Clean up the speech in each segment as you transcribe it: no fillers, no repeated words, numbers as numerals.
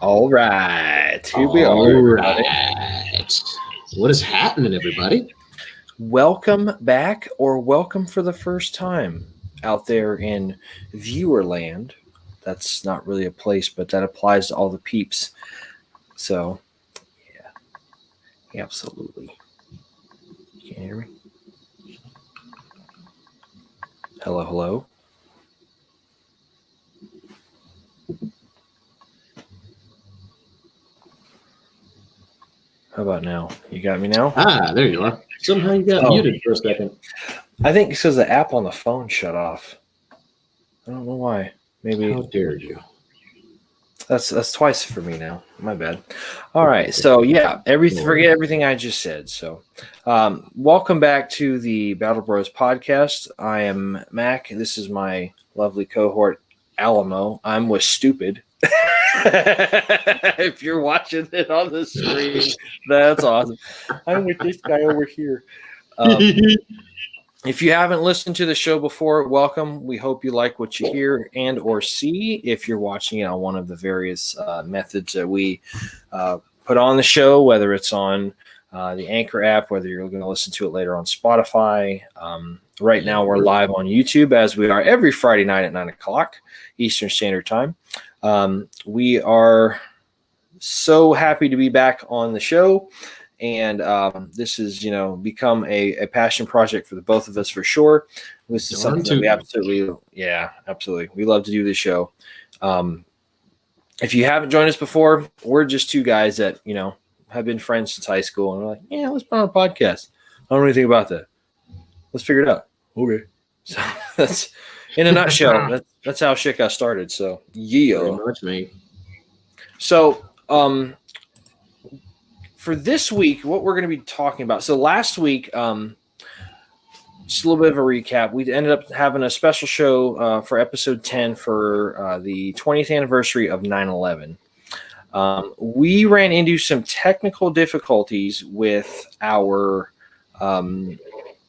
All right. Here we All are. right. What is happening, everybody? Welcome back, or welcome for the first time out there in viewer land. That's not really a place, but that applies to all the peeps. So, yeah, absolutely. You can hear me? Hello, hello. How about now? You got me now? Ah, there you are. Somehow you got muted for a second. I think it's because the app on the phone shut off. I don't know why. Maybe. How dare you? That's twice for me now. My bad. All right. So yeah, forget everything I just said. So, welcome back to the Battle Bros podcast. I am Mac. This is my lovely cohort Alamo. I'm with Stupid. If you're watching it on the screen, that's awesome. I'm with this guy over here. If you haven't listened to the show before, welcome. We hope you like what you hear and or see. If you're watching it on one of the various methods that we put on the show, whether it's on the Anchor app, whether you're going to listen to it later on Spotify. Right now, we're live on YouTube, as we are every Friday night at 9 o'clock Eastern Standard Time. We are so happy to be back on the show. And this has, become a passion project for the both of us for sure. This is something that we absolutely. We love to do this show. If you haven't joined us before, we're just two guys that, have been friends since high school. And we're like, yeah, let's put on a podcast. I don't know anything about that. Let's figure it out. Okay. So that's in a nutshell. That's how shit got started. So yeah. Pretty much me. So, for this week, what we're going to be talking about. So last week, just a little bit of a recap. We ended up having a special show for episode 10 for the 20th anniversary of 9/11. We ran into some technical difficulties with our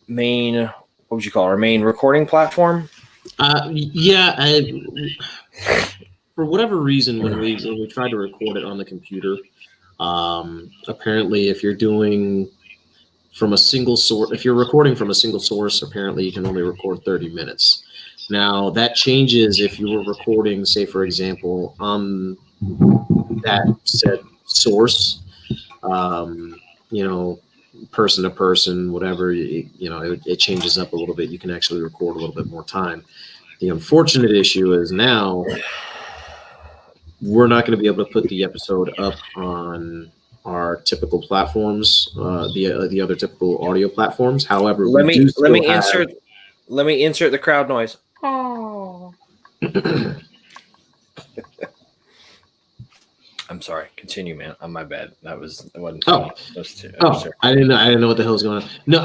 main, what would you call it, our main recording platform? For whatever reason, when we tried to record it on the computer, apparently if you're doing from a single source, if you're recording from a single source, apparently you can only record 30 minutes. Now that changes if you were recording, say for example, on that said source, person to person, whatever, it changes up a little bit. You can actually record a little bit more time. The unfortunate issue is now we're not going to be able to put the episode up on our typical platforms, the other typical audio platforms. However, let me insert the crowd noise. Oh. I'm sorry. Continue, man. My bad. It wasn't funny. I didn't know what the hell was going on. No,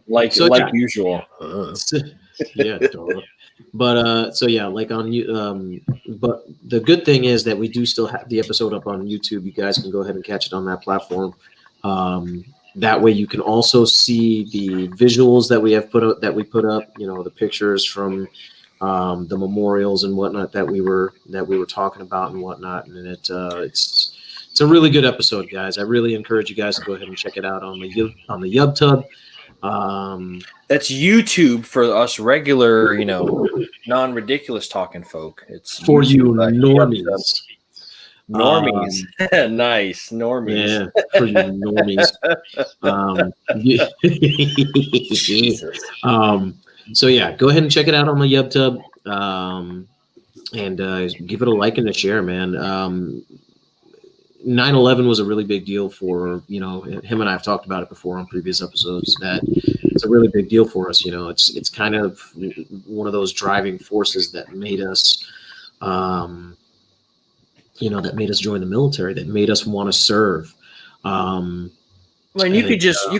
like usual. Yeah. But like on you, but the good thing is that we do still have the episode up on YouTube. You guys can go ahead and catch it on that platform. That way you can also see the visuals that we put up, the pictures from the memorials and whatnot that we were talking about and whatnot. And it's a really good episode, guys. I really encourage you guys to go ahead and check it out on the YubTub. That's YouTube for us regular, non-ridiculous talking folk. It's for YouTube, you normies. Normies. Nice. Normies. Yeah, for you normies. So yeah, go ahead and check it out on the YubTub. And give it a like and a share, man. 9/11 was a really big deal for, him and I have talked about it before on previous episodes, that it's a really big deal for us. It's kind of one of those driving forces that made us, that made us join the military, that made us want to serve. You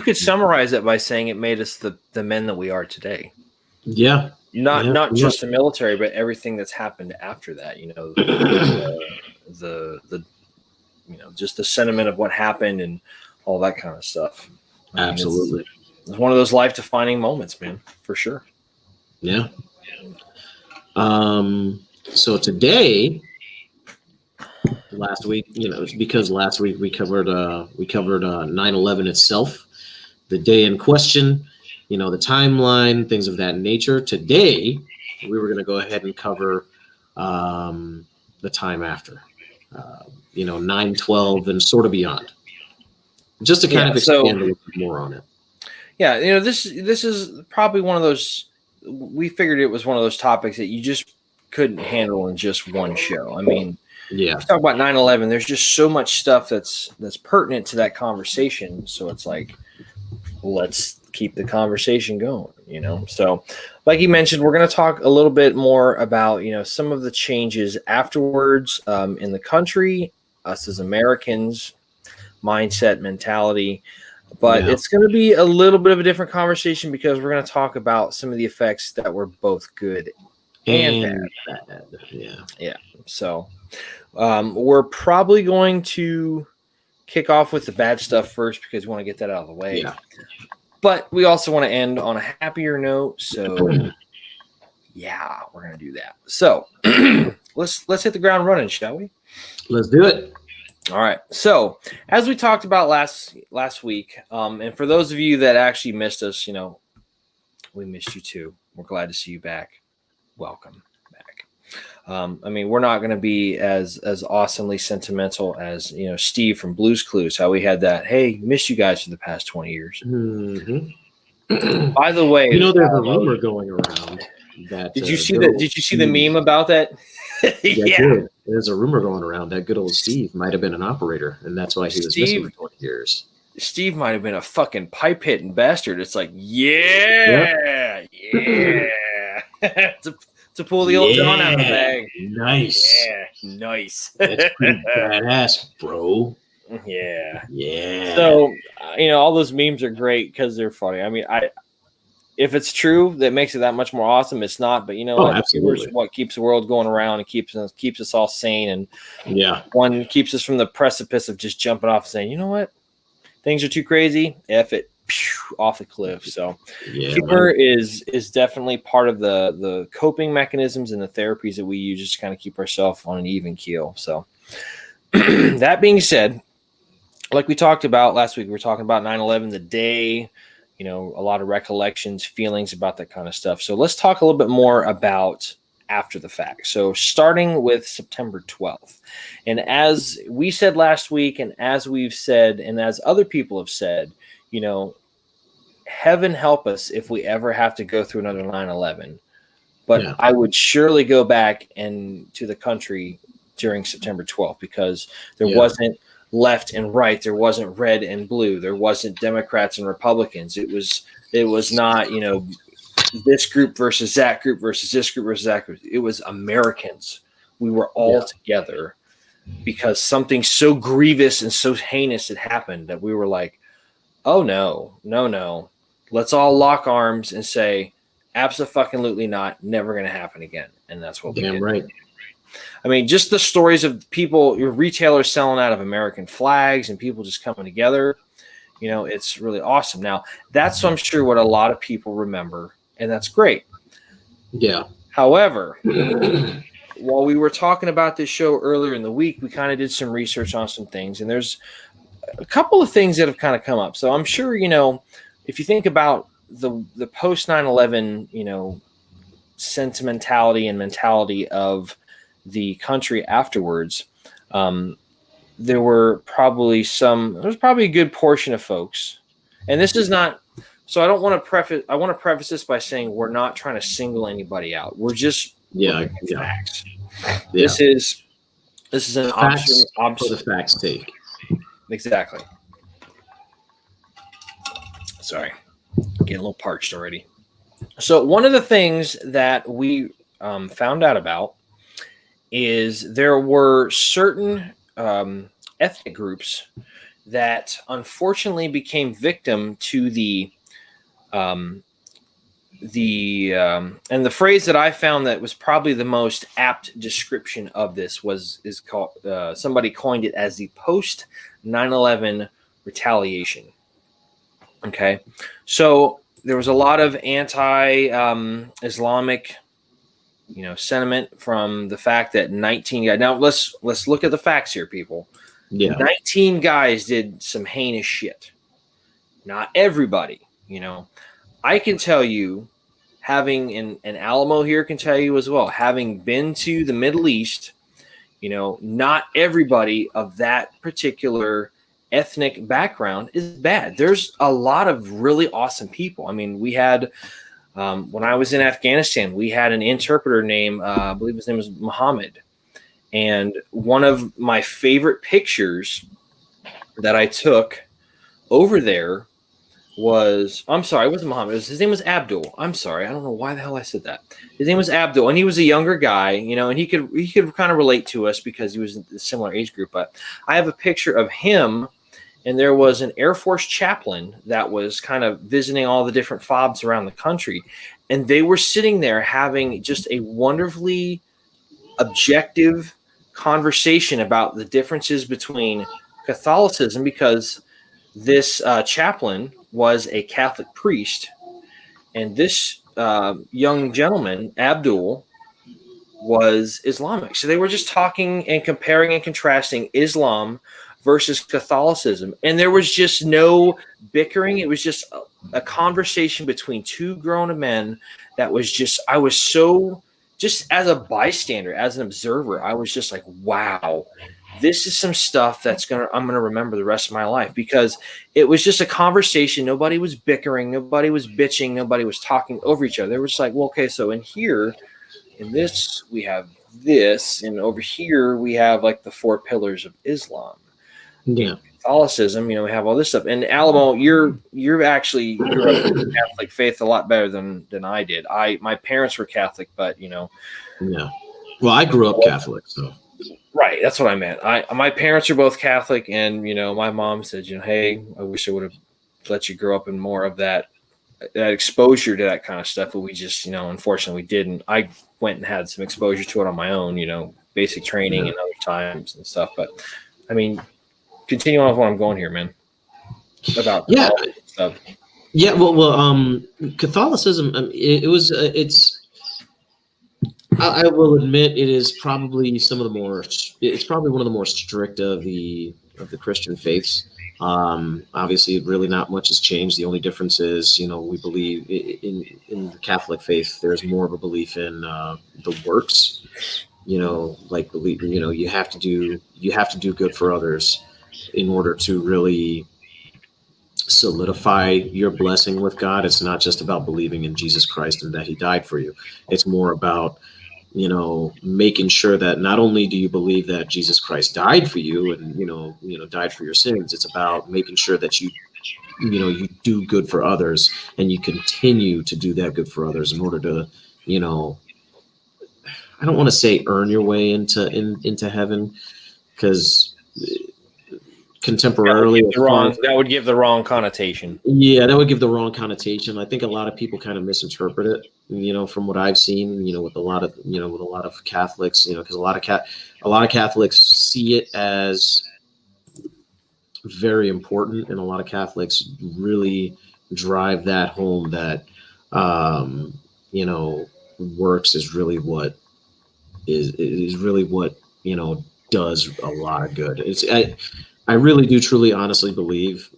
could summarize it by saying it made us the men that we are today. Yeah. Not just the military, but everything that's happened after that, just the sentiment of what happened and all that kind of stuff. Absolutely. It's one of those life-defining moments, man, for sure. Yeah. So today last week. It's because last week we covered 9/11 itself, the day in question, the timeline, things of that nature. Today, we were going to go ahead and cover the time after, 9/12 and sort of beyond, just to kind of expand a little bit more on it. Yeah, this is probably one of those. We figured it was one of those topics that you just couldn't handle in just one show. I mean, yeah, if you talk about 9/11, there's just so much stuff that's pertinent to that conversation. So it's like, let's keep the conversation going, So, like you mentioned, we're going to talk a little bit more about, some of the changes afterwards in the country, us as Americans, mindset, mentality. But it's going to be a little bit of a different conversation because we're going to talk about some of the effects that were both good and bad. Yeah. So we're probably going to kick off with the bad stuff first because we want to get that out of the way. Yeah. But we also want to end on a happier note. So yeah, we're going to do that. So let's hit the ground running, shall we? Let's do it. All right. So as we talked about last week, and for those of you that actually missed us, we missed you too. We're glad to see you back. Welcome back. We're not going to be as awesomely sentimental as, Steve from Blue's Clues, how we had that, hey, missed you guys for the past 20 years. Mm-hmm. By the way, there's a rumor going around that did you see the meme about that? Yeah. There's a rumor going around that good old Steve might have been an operator, and that's why he was missing for 20 years. Steve might have been a fucking pipe hitting bastard. It's like, yeah. to pull the old John out of the bag. Nice. Yeah, nice. That's pretty badass, bro. Yeah. So, all those memes are great because they're funny. If it's true, that makes it that much more awesome. It's not, but absolutely. What keeps the world going around and keeps us all sane. And one keeps us from the precipice of just jumping off and saying, you know what, things are too crazy. F it, off the cliff. So humor is definitely part of the coping mechanisms and the therapies that we use just to kind of keep ourselves on an even keel. So that being said, like we talked about last week, we were talking about 9/11, the day. A lot of recollections, feelings about that kind of stuff. So let's talk a little bit more about after the fact. So starting with September 12th. And as we said last week, and as we've said, and as other people have said, heaven help us if we ever have to go through another 9/11. But I would surely go back to the country during September 12th because there wasn't left and right. There wasn't red and blue. There wasn't Democrats and Republicans. It was not, this group versus that group versus this group versus that group. It was Americans. We were all together because something so grievous and so heinous had happened that we were like, oh no. Let's all lock arms and say, abso-fucking-lutely not, never going to happen again. And that's what we did. Right. Just the stories of people, your retailers selling out of American flags and people just coming together, it's really awesome. Now, that's, I'm sure, what a lot of people remember, and that's great. Yeah. However, while we were talking about this show earlier in the week, we kind of did some research on some things, and there's a couple of things that have kind of come up. So I'm sure, if you think about the post 9/11, sentimentality and mentality of the country afterwards, there was probably a good portion of folks, and this is not, so I want to preface this by saying we're not trying to single anybody out. We're just facts. This is an option for the facts' sake. Exactly. Sorry, getting a little parched already. So one of the things that we found out about is there were certain ethnic groups that unfortunately became victim to and the phrase that I found that was probably the most apt description of this is called, somebody coined it as the post 9/11 retaliation. Okay. So there was a lot of anti-Islamic sentiment from the fact that 19 guys. Now let's look at the facts here, people. Yeah. 19 guys did some heinous shit. Not everybody, I can tell you, having an Alamo here can tell you as well, having been to the Middle East, not everybody of that particular ethnic background is bad. There's a lot of really awesome people. I mean, we had, when I was in Afghanistan, we had an interpreter named, I believe his name was Muhammad. And one of my favorite pictures that I took over there was, I'm sorry, it wasn't Muhammad. His name was Abdul. I'm sorry. I don't know why the hell I said that. His name was Abdul, and he was a younger guy, and he could kind of relate to us because he was in a similar age group. But I have a picture of him, and there was an Air Force chaplain that was kind of visiting all the different FOBs around the country. And they were sitting there having just a wonderfully objective conversation about the differences between Catholicism, because this chaplain was a Catholic priest, and this young gentleman, Abdul, was Islamic. So they were just talking and comparing and contrasting Islam versus Catholicism. And there was just no bickering. It was just a conversation between two grown men that was just, I was so, just as a bystander, as an observer, I was just like, wow, this is some stuff I'm going to remember the rest of my life, because it was just a conversation. Nobody was bickering. Nobody was bitching. Nobody was talking over each other. They were just like, well, okay, so in here, in this, we have this, and over here, we have like the 4 pillars of Islam. Yeah. Catholicism, we have all this stuff. And Alamo, you're actually, you're up in the Catholic faith a lot better than I did. My parents were Catholic, but Yeah. Well, I grew up Catholic, so. Right, that's what I meant. My parents are both Catholic, and my mom said, hey, I wish I would have let you grow up in more of that exposure to that kind of stuff, but we just, unfortunately, we didn't. I went and had some exposure to it on my own, basic training and other times and stuff. But I mean, continue on with what I'm going here, man. About stuff. Yeah, well, Catholicism. I will admit it is probably it's probably one of the more strict of the Christian faiths. Obviously, really not much has changed. The only difference is, we believe in the Catholic faith, there's more of a belief in the works. Like believe, you have to do good for others in order to really solidify your blessing with God. It's not just about believing in Jesus Christ and that he died for you. It's more about, making sure that not only do you believe that Jesus Christ died for you and, died for your sins, it's about making sure that you do good for others, and you continue to do that good for others in order to, I don't want to say earn your way into heaven, because contemporarily that would give the wrong connotation. Yeah, that would give the wrong connotation. I think a lot of people kind of misinterpret it, from what I've seen, with a lot of Catholics, because a lot of Catholics see it as very important, and a lot of Catholics really drive that home that works is really what does a lot of good. I really do truly honestly believe,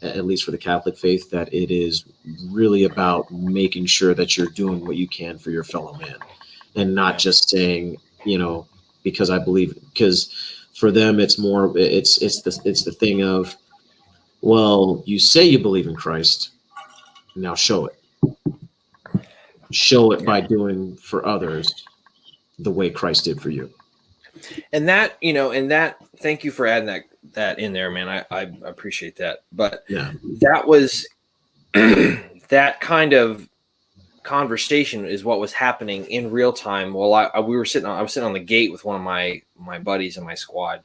at least for the Catholic faith, that it is really about making sure that you're doing what you can for your fellow man, and not just saying, because I believe, because for them it's more, it's the thing of, well, you say you believe in Christ, now show it by doing for others the way Christ did for you. And that, thank you for adding that in there, man. I appreciate that. But yeah, that was that kind of conversation is what was happening in real time. Well, I was sitting on the gate with one of my buddies in my squad,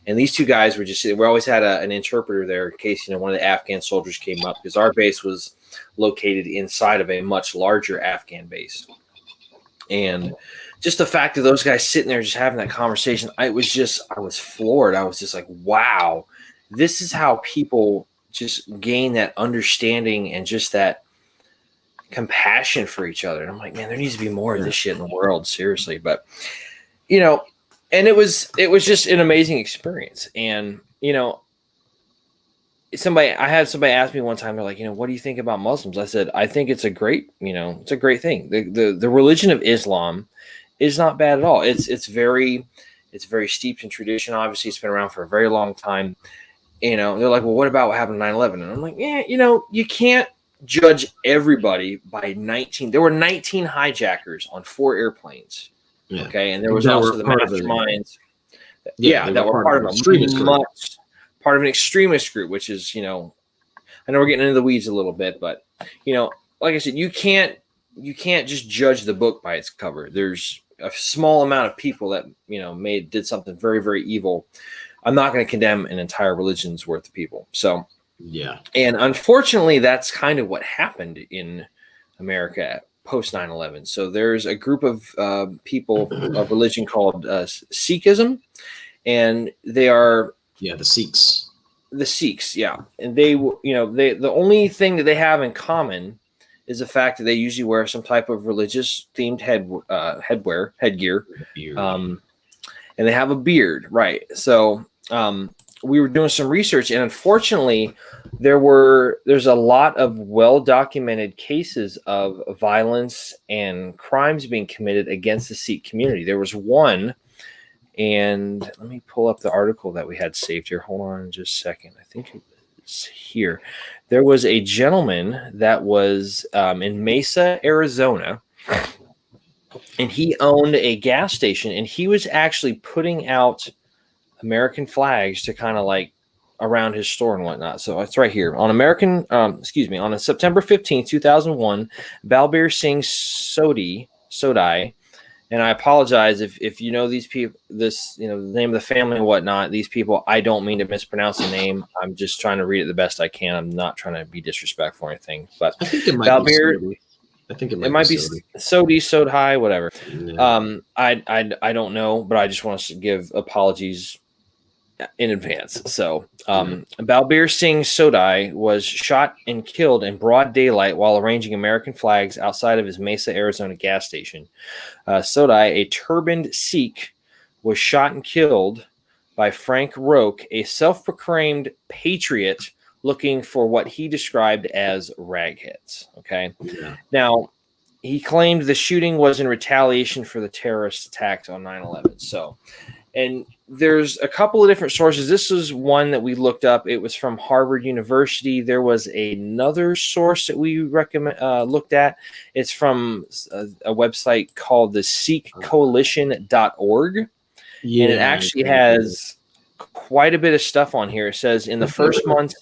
and these two guys were just sitting. We always had an interpreter there in case one of the Afghan soldiers came up, because our base was located inside of a much larger Afghan base. And just the fact of those guys sitting there just having that conversation, I was floored. I was just like, wow, this is how people just gain that understanding and just that compassion for each other. And I'm like, man, there needs to be more of this shit in the world, seriously. But, you know, and it was just an amazing experience. And, you know, I had somebody ask me one time, they're like, you know, what do you think about Muslims? I said, I think it's a great thing. The religion of Islam is not bad at all. It's very steeped in tradition. Obviously, it's been around for a very long time. You know, they're like, well, what about what happened on 9/11? And I'm like, yeah, you know, you can't judge everybody by 19. There were 19 hijackers on 4 airplanes. Yeah. Okay, and there was also the masterminds. That were part of an extremist group, which is, you know, I know we're getting into the weeds a little bit, but, you know, like I said, you can't just judge the book by its cover. There's a small amount of people that, you know, did something very, very evil. I'm not going to condemn an entire religion's worth of people. So, yeah. And unfortunately, that's kind of what happened in America post 9/11. So there's a group of people of religion called Sikhism, and they are the Sikhs. The Sikhs, yeah, and they, you know, the only thing that they have in common is the fact that they usually wear some type of religious themed headgear, and they have a beard, right? So we were doing some research, and unfortunately, there's a lot of well-documented cases of violence and crimes being committed against the Sikh community. There was one, and let me pull up the article that we had saved here. Hold on just a second. I think it's here. There was a gentleman that was in Mesa, Arizona, and he owned a gas station, and he was actually putting out American flags to kind of like around his store and whatnot. So it's right here on on September 15th, 2001, Balbir Singh Sodhi, and I apologize if you know these people, the name of the family and whatnot, these people, I don't mean to mispronounce the name. I'm just trying to read it the best I can. I'm not trying to be disrespectful or anything, but I think it might be it might be Sodhi, whatever. Yeah. I don't know, but I just want to give apologies in advance. So Balbir Singh Sodhi was shot and killed in broad daylight while arranging American flags outside of his Mesa, Arizona gas station. Sodhi, a turbaned Sikh, was shot and killed by Frank Roque, a self-proclaimed patriot looking for what he described as ragheads. Okay. Yeah. Now, he claimed the shooting was in retaliation for the terrorist attacks on 9/11. So, and there's a couple of different sources. This is one that we looked up. It was from Harvard University. There was another source that we looked at. It's from a website called the SikhCoalition.org. Yeah, and it actually has quite a bit of stuff on here. It says in the first month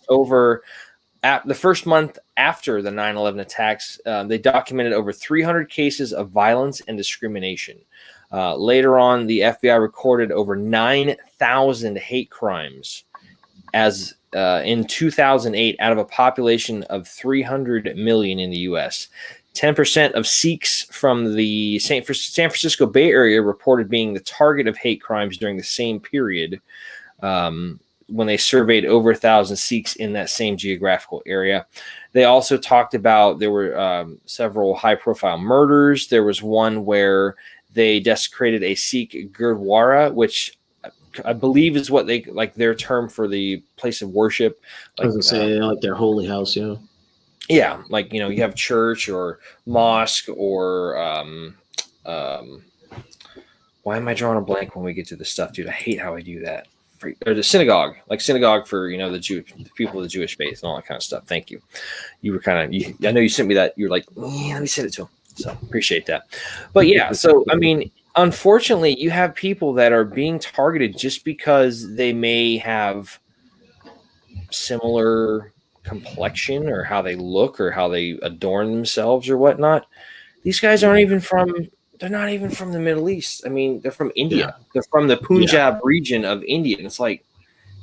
after the 9/11 attacks, they documented over 300 cases of violence and discrimination. Later on, the FBI recorded over 9,000 hate crimes as in 2008 out of a population of 300 million in the U.S. 10% of Sikhs from the San Francisco Bay Area reported being the target of hate crimes during the same period when they surveyed over 1,000 Sikhs in that same geographical area. They also talked about there were several high-profile murders. There was one where they desecrated a Sikh Gurdwara, which I believe is what they like their term for the place of worship. Like, I was gonna say like their holy house, yeah. Yeah, like you have church or mosque or why am I drawing a blank when we get to this stuff, dude? I hate how I do that. Or the synagogue, like synagogue for the people of the Jewish faith and all that kind of stuff. Thank you. You were I know you sent me that. You're like, let me send it to him. So appreciate that. But yeah, so I mean, unfortunately, you have people that are being targeted just because they may have similar complexion or how they look or how they adorn themselves or whatnot. These guys aren't even they're not even from the Middle East. I mean, they're from India. Yeah. They're from the Punjab region of India. And it's like,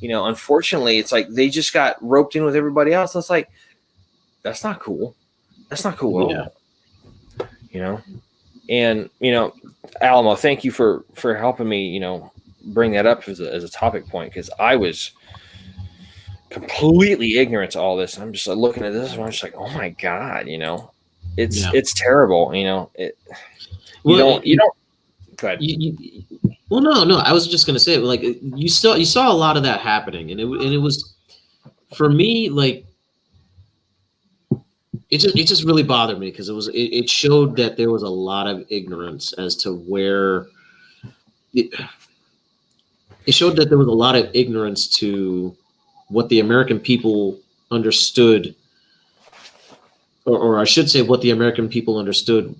unfortunately, it's like they just got roped in with everybody else. And it's like, that's not cool. That's not cool at all. And, Alamo, thank you for helping me, bring that up as a topic point, because I was completely ignorant to all this. I'm just looking at this and I'm just like, oh my God, it's terrible. You know, you Well, don't. Go ahead. Well, no. I was just gonna say, like, you saw a lot of that happening, and it was, for me, like, it just really bothered me because it showed that there was a lot of ignorance as to where it showed that there was a lot of ignorance to what the American people understood, or I should say, what the American people understood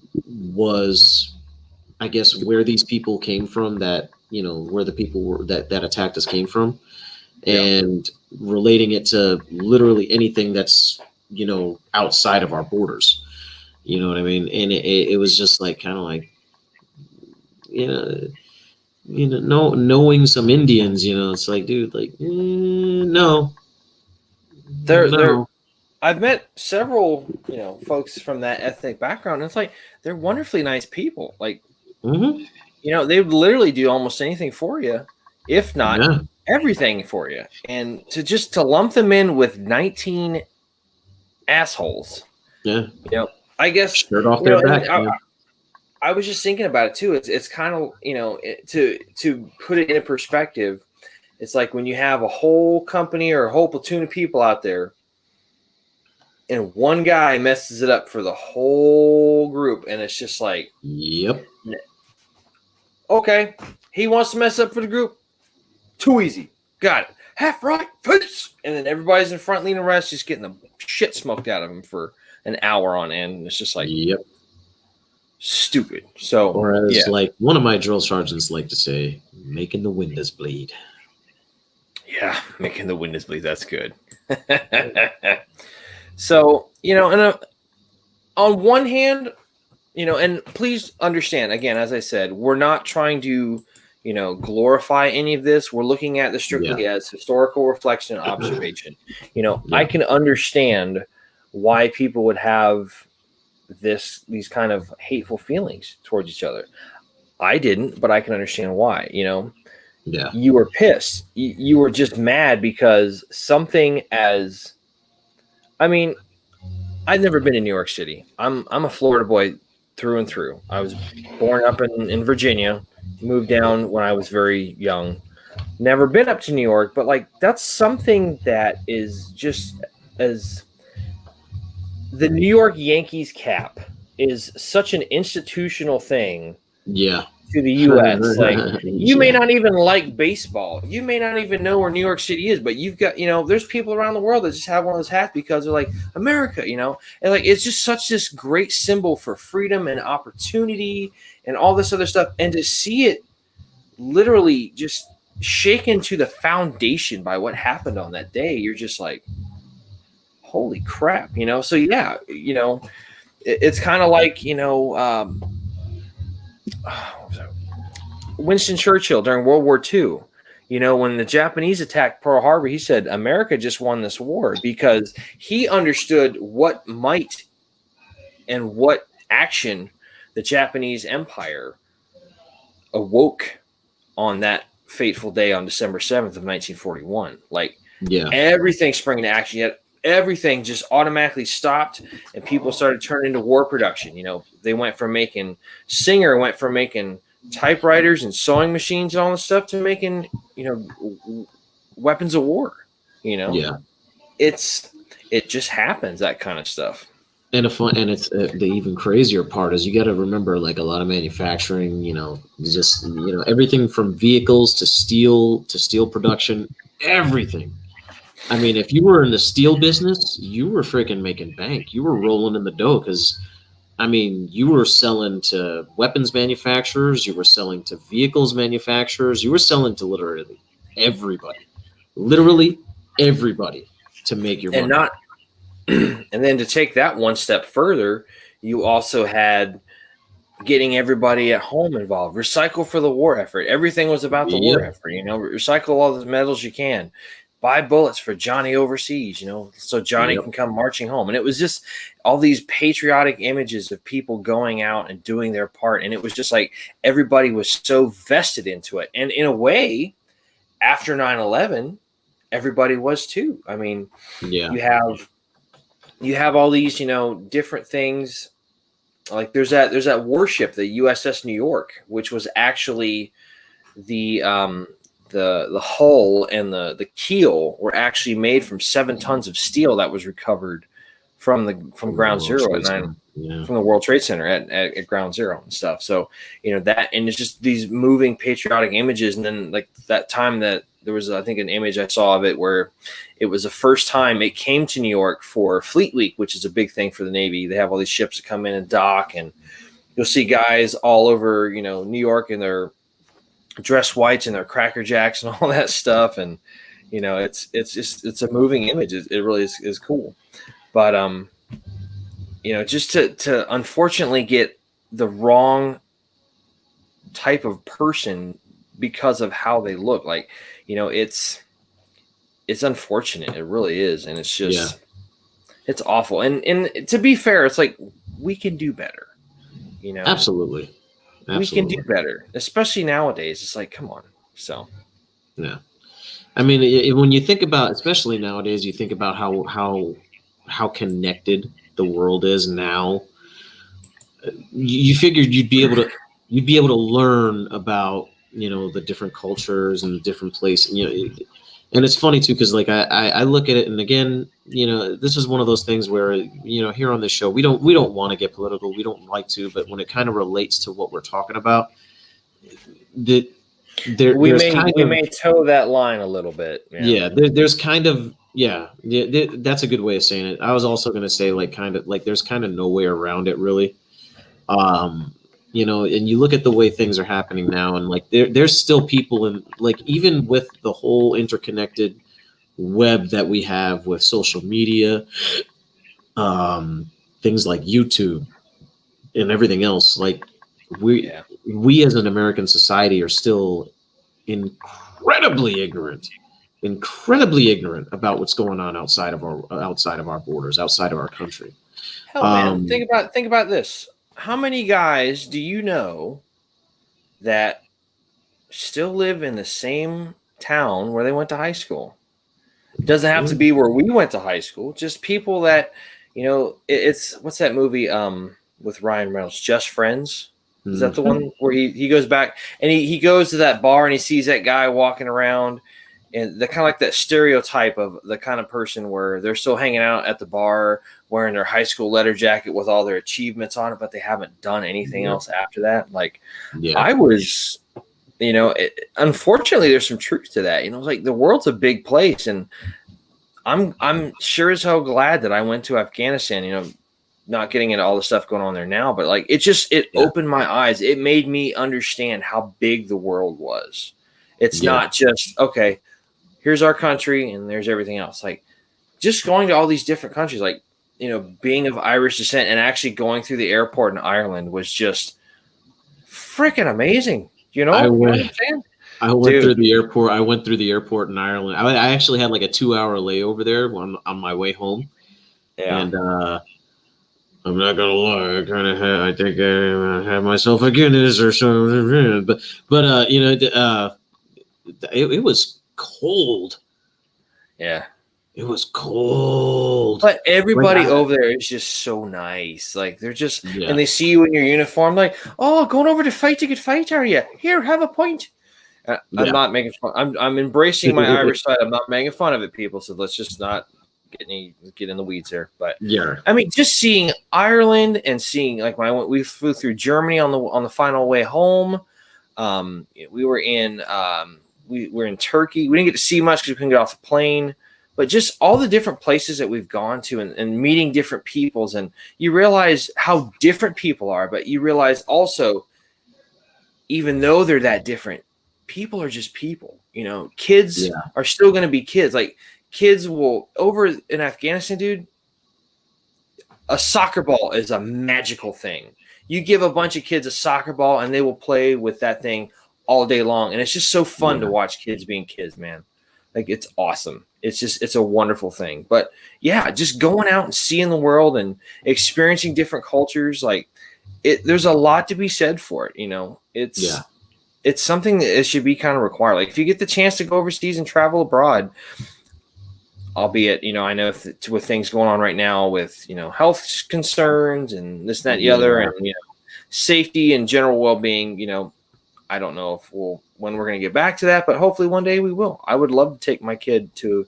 was, I guess, where these people came from, that, you know, where the people were that attacked us came from, and relating it to literally anything that's, you know, outside of our borders. You know what I mean? And it was just like, kind of like, you know, knowing some Indians, you know, it's like, dude, like, no. I've met several, you know, folks from that ethnic background. And it's like they're wonderfully nice people. Like, you know, they would literally do almost anything for you, if not everything for you. And to lump them in with 19 assholes. Yeah. You know, I guess shirt off their back. I was just thinking about it too. It's kind of, you know, to put it in perspective, it's like when you have a whole company or a whole platoon of people out there, and one guy messes it up for the whole group, and it's just like, yep. Okay, he wants to mess up for the group. Too easy. Got it. Half right, face. And then everybody's in front leaning rest, just getting the shit smoked out of him for an hour on end. And it's just like, yep, stupid. So, or as like one of my drill sergeants like to say, making the windows bleed. Yeah, making the windows bleed. That's good. So, you know, and on one hand, you know, and please understand, again, as I said, we're not trying to, you know, glorify any of this. We're looking at this strictly as historical reflection and observation. You know, I can understand why people would have these kind of hateful feelings towards each other. I didn't, but I can understand why. You know, you were pissed. You were just mad because something as, I mean, I've never been in New York City. I'm a Florida boy through and through. I was born up in Virginia, moved down when I was very young. Never been up to New York, but like that's something that is just as the New York Yankees cap is such an institutional thing. To the U.S. Like, you may not even like baseball. You may not even know where New York City is, but you've got, you know, there's people around the world that just have one of those hats because they're like, America, you know, and like it's just such this great symbol for freedom and opportunity and all this other stuff. And to see it literally just shaken to the foundation by what happened on that day, you're just like, holy crap, you know? So yeah, you know, it's kind of like, you know, Winston Churchill during World War II, you know, when the Japanese attacked Pearl Harbor, he said, America just won this war because he understood what might and what action the Japanese Empire awoke on that fateful day on December 7th of 1941. Like, everything sprang into action, yet everything just automatically stopped and people started turning into war production. You know, they went from making typewriters and sewing machines and all this stuff to making, you know, weapons of war. You know, it just happens, that kind of stuff. And it's the even crazier part is you got to remember, like, a lot of manufacturing, you know, just, you know, everything from vehicles to steel production, everything. I mean, if you were in the steel business, you were freaking making bank. You were rolling in the dough because, I mean, you were selling to weapons manufacturers, you were selling to vehicles manufacturers, you were selling to literally everybody to make your money. And then to take that one step further, you also had getting everybody at home involved. Recycle for the war effort. Everything was about the war effort. You know, recycle all the metals you can. Buy bullets for Johnny overseas, you know, so Johnny can come marching home. And it was just all these patriotic images of people going out and doing their part. And it was just like everybody was so vested into it. And in a way, after 9/11, everybody was too. I mean, you have all these, you know, different things like there's that warship, the USS New York, which was actually the hull and the keel were actually made from 7 tons of steel that was recovered from Ground Zero at 9, from the World Trade Center at Ground Zero and stuff. So that, and it's just these moving patriotic images. And then like that time that there was, I think, an image I saw of it where it was the first time it came to New York for Fleet Week, which is a big thing for the Navy. They have all these ships that come in and dock, and you'll see guys all over New York in their dress whites and their Cracker Jacks and all that stuff. And it's a moving image. It really is cool. But just to unfortunately get the wrong type of person because of how they look, like it's unfortunate. It really is. And it's just it's awful. And to be fair, it's like we can do better. Absolutely. We can do better, especially nowadays. It's like, come on. So yeah, I mean, when you think about, especially nowadays, you think about how connected the world is now. You figured you'd be able to learn about the different cultures and the different places. And it's funny too, because like I look at it, and again, this is one of those things where here on this show we don't want to get political, we don't like to, but when it kind of relates to what we're talking about, we may toe that line a little bit. There's kind of that's a good way of saying it. I was also going to say there's kind of no way around it really. And you look at the way things are happening now, and like there's still people in, like, even with the whole interconnected web that we have with social media, things like YouTube and everything else, like we as an American society are still incredibly ignorant about what's going on outside of our borders, outside of our country. Hell, man, think about this. How many guys do you know that still live in the same town where they went to high school? It doesn't have to be where we went to high school. Just people that, it's what's that movie with Ryan Reynolds, Just Friends? Is that the one where he goes back and he goes to that bar and he sees that guy walking around, and the kind of like that stereotype of the kind of person where they're still hanging out at the bar wearing their high school letter jacket with all their achievements on it, but they haven't done anything else after that. Like I was, unfortunately there's some truth to that. Like the world's a big place, and I'm sure as hell glad that I went to Afghanistan, not getting into all the stuff going on there now, but like it opened my eyes. It made me understand how big the world was. It's not just, okay, here's our country and there's everything else. Like just going to all these different countries, like, being of Irish descent and actually going through the airport in Ireland was just freaking amazing. I went through the airport. I went through the airport in Ireland. I actually had like a 2-hour layover there on my way home. Yeah. And I'm not gonna lie, I think I had myself a Guinness or something. But it was cold. Yeah. It was cold. But everybody over there is just so nice. Like they're just, and they see you in your uniform, like, oh, going over to fight to get fight, are you? Here, have a point. I'm not making fun. I'm embracing my Irish side. I'm not making fun of it, people. So let's just not get in the weeds here. But I mean, just seeing Ireland and seeing, like, when we flew through Germany on the final way home. We were in Turkey. We didn't get to see much because we couldn't get off the plane. But just all the different places that we've gone to and meeting different peoples, and you realize how different people are, but you realize also, even though they're that different, people are just people. Kids are still going to be kids. Like kids will, over in Afghanistan, dude, a soccer ball is a magical thing. You give a bunch of kids a soccer ball and they will play with that thing all day long. And it's just so fun to watch kids being kids, man. Like it's awesome. It's a wonderful thing. But just going out and seeing the world and experiencing different cultures, like there's a lot to be said for it. It's something that it should be kind of required. Like if you get the chance to go overseas and travel abroad, albeit, I know with things going on right now with, health concerns and this, that, and the other, and, safety and general well-being, I don't know when we're going to get back to that, but hopefully one day we will. I would love to take my kid to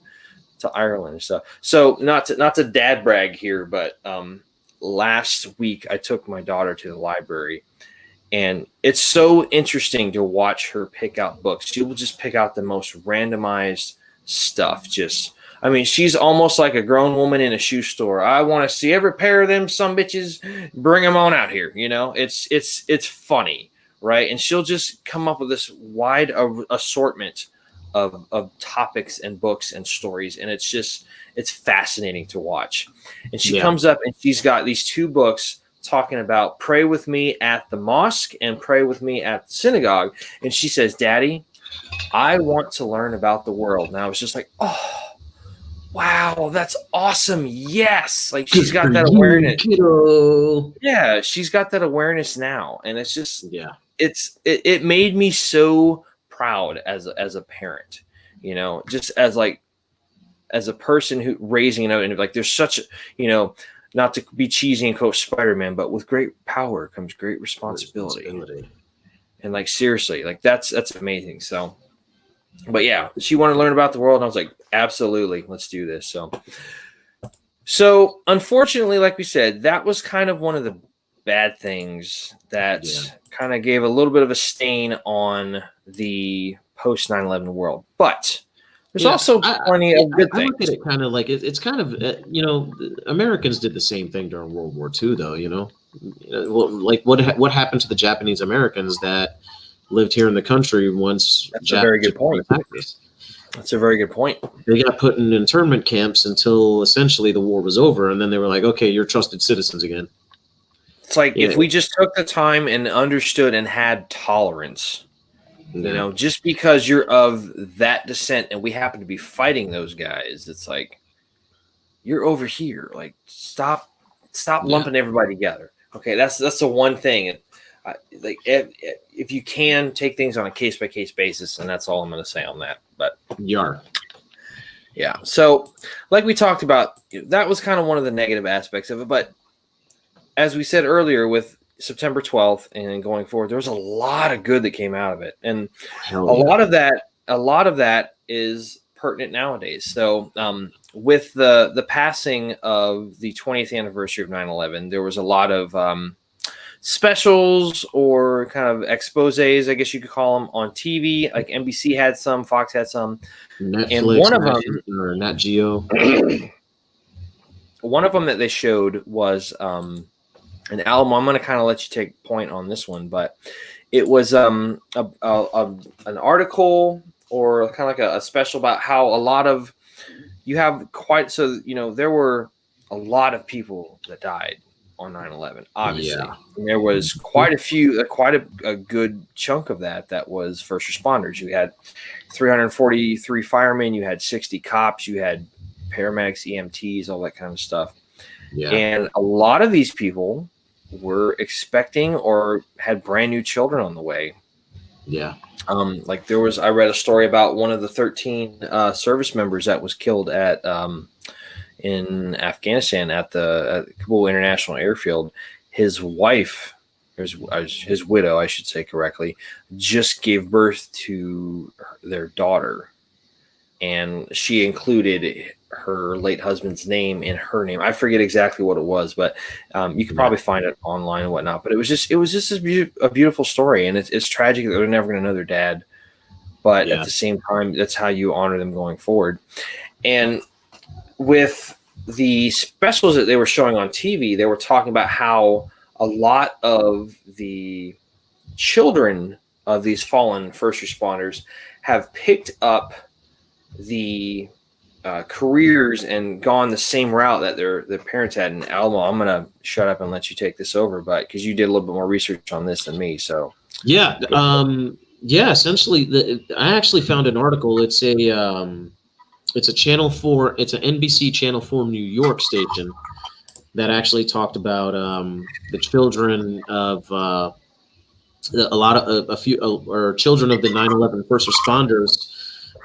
Ireland and stuff. So not to dad brag here, but last week I took my daughter to the library, and it's so interesting to watch her pick out books. She will just pick out the most randomized stuff. She's almost like a grown woman in a shoe store. I want to see every pair of them some bitches. Bring them on out here. It's funny, right? And she'll just come up with this wide assortment of topics and books and stories, and it's fascinating to watch. And she comes up and she's got these two books talking about pray with me at the mosque and pray with me at the synagogue. And she says, Daddy, I want to learn about the world. And I was just like, oh, wow, that's awesome. Yes. Like, she's got that awareness. Yeah, she's got that awareness now. And it's just, it made me so proud as a parent, just as a person who raising and like, there's such, not to be cheesy and quote Spider-Man, but with great power comes great responsibility. And like, seriously, like that's amazing. So, but yeah, she wanted to learn about the world, and I was like, absolutely, let's do this. So unfortunately, like we said, that was kind of one of the bad things that kind of gave a little bit of a stain on the post 9/11 world. But there's also plenty of good things. I look at it kind of like it's kind of, Americans did the same thing during World War II, though, like what happened to the Japanese Americans that lived here in the country once? That's a very good point. That's a very good point. They got put in internment camps until essentially the war was over, and then they were like, okay, you're trusted citizens again. It's like if we just took the time and understood and had tolerance, just because you're of that descent and we happen to be fighting those guys, it's like, you're over here. Like, stop lumping everybody together. Okay, that's the one thing. Like, if you can take things on a case by case basis, and that's all I'm going to say on that. But yeah. So, like we talked about, that was kind of one of the negative aspects of it. But as we said earlier, with September 12th and going forward, there was a lot of good that came out of it, and a lot of that is pertinent nowadays. So with the passing of the 20th anniversary of 9/11, there was a lot of specials or kind of exposés, I guess you could call them, on TV. Like NBC had some, Fox had some, Netflix, and one of them, or Nat Geo. One of them that they showed was and Alamo, I'm going to kind of let you take point on this one, but it was an article or kind of like a special about how a lot of there were a lot of people that died on 9/11. Obviously, and there was quite a good chunk of that was first responders. You had 343 firemen, you had 60 cops, you had paramedics, EMTs, all that kind of stuff. Yeah. And a lot of these people were expecting or had brand new children on the way. Yeah. Like I read a story about one of the 13 service members that was killed in Afghanistan at Kabul International Airfield. His wife, his widow, I should say correctly, just gave birth to their daughter, and she included her late husband's name in her name. I forget exactly what it was, but you can probably find it online and whatnot. But it was just a beautiful story, and it's tragic that they're never going to know their dad. But at the same time, that's how you honor them going forward. And with the specials that they were showing on TV, they were talking about how a lot of the children of these fallen first responders have picked up the careers and gone the same route that their parents had. And Alamo, I'm going to shut up and let you take this over, but because you did a little bit more research on this than me. So essentially, I actually found an article. It's a Channel 4. It's an NBC Channel 4 New York station that actually talked about the children of children of the 9/11 first responders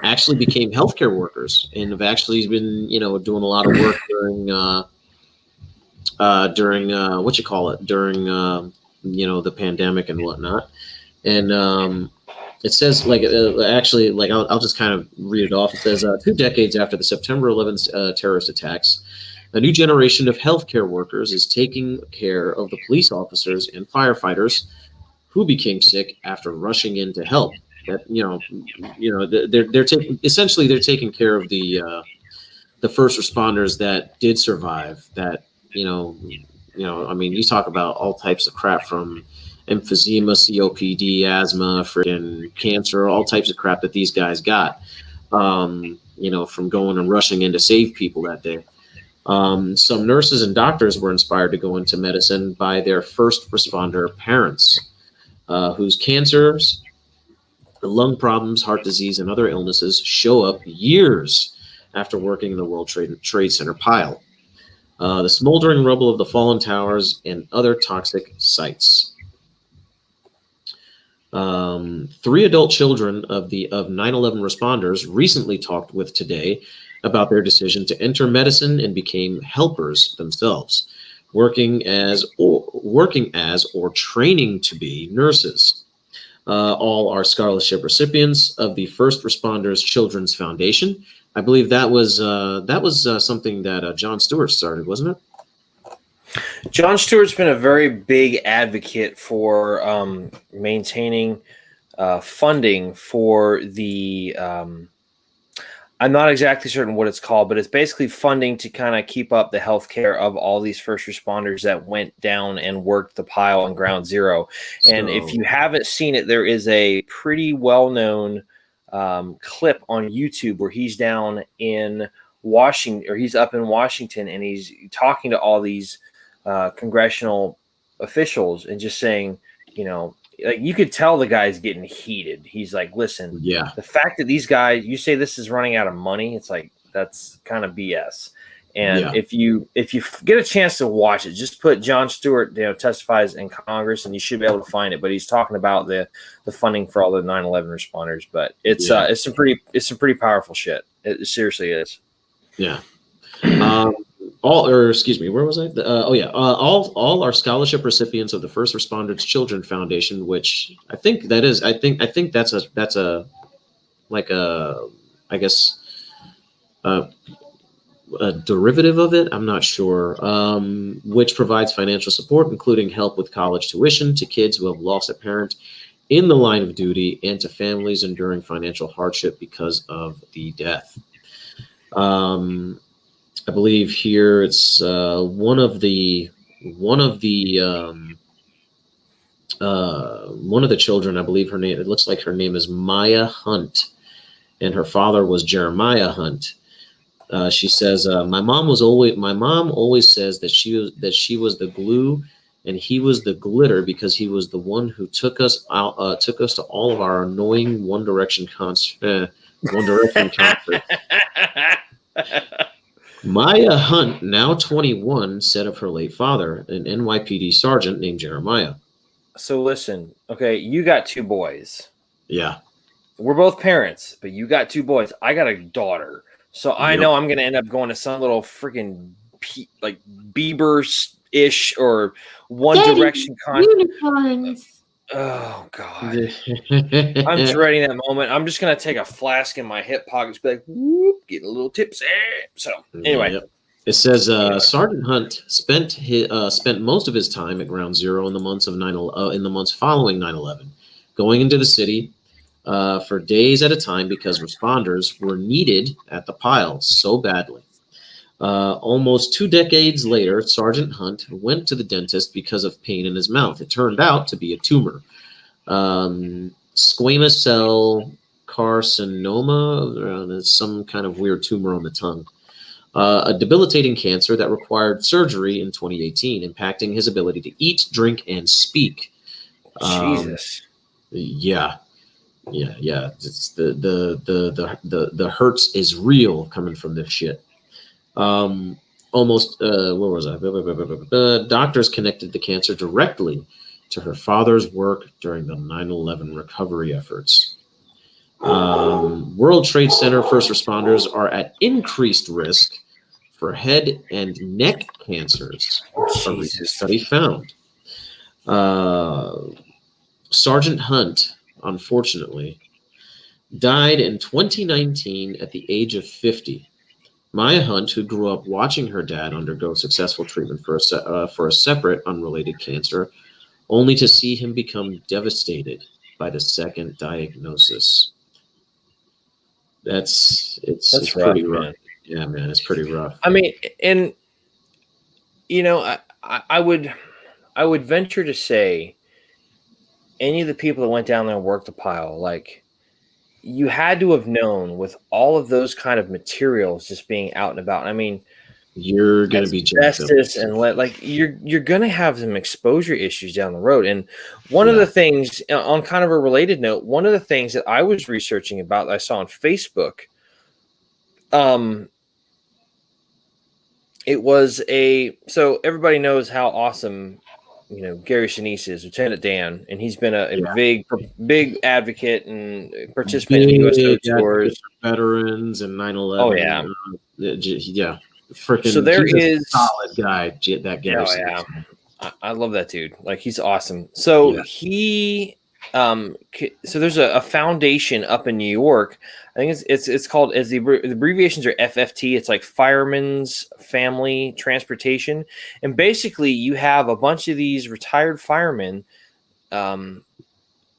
actually became healthcare workers and have actually been, doing a lot of work during the pandemic and whatnot. And it says, I'll just kind of read it off. It says, 2 decades after the September 11th terrorist attacks, a new generation of healthcare workers is taking care of the police officers and firefighters who became sick after rushing in to help. That they're taking care of the first responders that did survive. That I mean, you talk about all types of crap, from emphysema, COPD, asthma, freaking cancer, all types of crap that these guys got. From going and rushing in to save people that day. Some nurses and doctors were inspired to go into medicine by their first responder parents, whose cancers, lung problems, heart disease, and other illnesses show up years after working in the World Trade Center pile, the smoldering rubble of the fallen towers, and other toxic sites. 3 adult children of 9/11 responders recently talked with Today about their decision to enter medicine and became helpers themselves, working as or training to be nurses. All are scholarship recipients of the First Responders Children's Foundation. I believe that was something that Jon Stewart started, wasn't it? Jon Stewart's been a very big advocate for maintaining funding for the I'm not exactly certain what it's called, but it's basically funding to kind of keep up the healthcare of all these first responders that went down and worked the pile on Ground Zero. And if you haven't seen it, there is a pretty well-known clip on YouTube where he's down in Washington, or he's up in Washington, and he's talking to all these congressional officials and just saying, like, you could tell the guy's getting heated. He's like, listen, the fact that these guys, you say this is running out of money, it's like, that's kind of BS. And if you get a chance to watch it, just put Jon Stewart, testifies in Congress, and you should be able to find it. But he's talking about the funding for all the 9/11 responders. But it's some pretty powerful shit. It seriously is. Yeah. Where was I? All are scholarship recipients of the First Responders Children Foundation, which I think that's a derivative of it. I'm not sure. Which provides financial support, including help with college tuition to kids who have lost a parent in the line of duty, and to families enduring financial hardship because of the death. I believe here it's one of the children. I believe it looks like her name is Maya Hunt, and her father was Jeremiah Hunt. She says, my mom always says that she was the glue and he was the glitter, because he was the one who took us to all of our annoying One Direction concert. Maya Hunt, now 21, said of her late father, an NYPD sergeant named Jeremiah. So listen, okay, you got 2 boys. Yeah. We're both parents, but you got 2 boys. I got a daughter. So I know I'm going to end up going to some little freaking like Bieber-ish or One Direction concert. Unicorns. Oh, God. I'm dreading that moment. I'm just going to take a flask in my hip pocket and be like, whoop, get a little tipsy. So, anyway. It says Sergeant Hunt spent most of his time at Ground Zero in the months following 9/11, going into the city for days at a time because responders were needed at the pile so badly. Almost 2 decades later, Sergeant Hunt went to the dentist because of pain in his mouth. It turned out to be a tumor. Squamous cell carcinoma, some kind of weird tumor on the tongue. A debilitating cancer that required surgery in 2018, impacting his ability to eat, drink, and speak. Jesus. Yeah. It's the hurts is real coming from this shit. Where was I? Doctors connected the cancer directly to her father's work during the 9/11 recovery efforts. World Trade Center first responders are at increased risk for head and neck cancers, a recent Jesus. study found. Sergeant Hunt, unfortunately, died in 2019 at the age of 50. Maya Hunt, who grew up watching her dad undergo successful treatment for a separate unrelated cancer, only to see him become devastated by the second diagnosis. It's rough, pretty rough. man. Yeah, man, it's pretty rough. I mean, and I would venture to say any of the people that went down there and worked the pile, like, you had to have known with all of those kind of materials just being out and about. I mean, You're gonna be jacked up. asbestos and like you're gonna have some exposure issues down the road. And one of Yeah. the things, on kind of a related note, one of the things that I was researching about that I saw on Facebook, it was so everybody knows how awesome Gary Sinise is, Lieutenant Dan, and he's been a big advocate and participant in USO tours, veterans and 9/11. Oh yeah, yeah, freaking. So there he's a is solid guy. That Gary. Oh yeah, I love that dude. Like, he's awesome. So he, so there's a foundation up in New York. I think it's called, as the abbreviations are FFT. It's like Firemen's Family Transportation, and basically you have a bunch of these retired firemen, and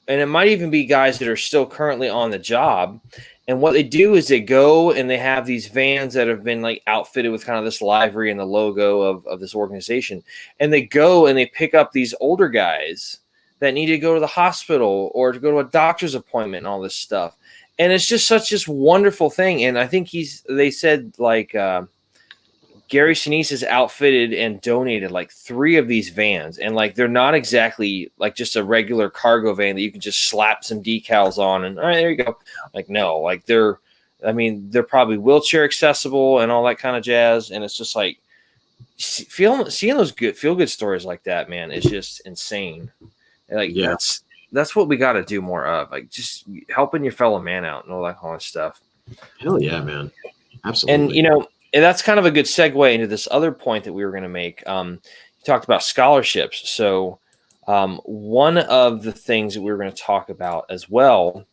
it might even be guys that are still currently on the job. And what they do is they go and they have these vans that have been like outfitted with kind of this livery and the logo of this organization. And they go and they pick up these older guys that need to go to the hospital or to go to a doctor's appointment and all this stuff. And it's just such this wonderful thing. And I think they said like, Gary Sinise has outfitted and donated like 3 of these vans, and like they're not exactly like just a regular cargo van that you can just slap some decals on and all right, there you go. Like, no, like they're probably wheelchair accessible and all that kind of jazz. And it's just like seeing those feel good stories like that, man, it's just insane. Like, that's what we got to do more of, like just helping your fellow man out and all that kind of stuff. Hell yeah, man, absolutely. And and that's kind of a good segue into this other point that we were going to make. You talked about scholarships. So one of the things that we were going to talk about as well,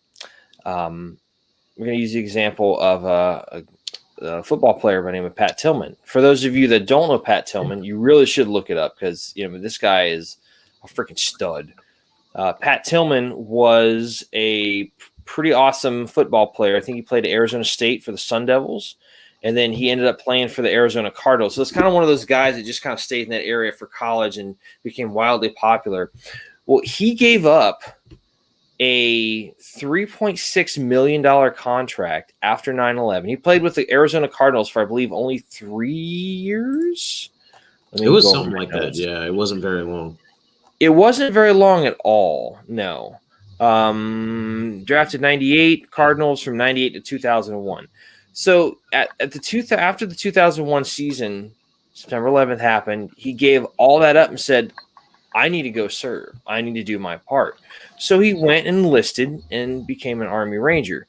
we're going to use the example of a football player by the name of Pat Tillman. For those of you that don't know Pat Tillman, you really should look it up, because this guy is a freaking stud. Pat Tillman was a pretty awesome football player. I think he played at Arizona State for the Sun Devils. And then he ended up playing for the Arizona Cardinals. So it's kind of one of those guys that just kind of stayed in that area for college and became wildly popular. Well, he gave up a $3.6 million contract after 9/11. He played with the Arizona Cardinals for, I believe, only 3 years. It was something like that. Yeah, it wasn't very long. It wasn't very long at all. No. Drafted 98, Cardinals from 98 to 2001. So after the 2001 season, September 11th happened, he gave all that up and said, I need to go serve. I need to do my part. So he went and enlisted and became an Army Ranger.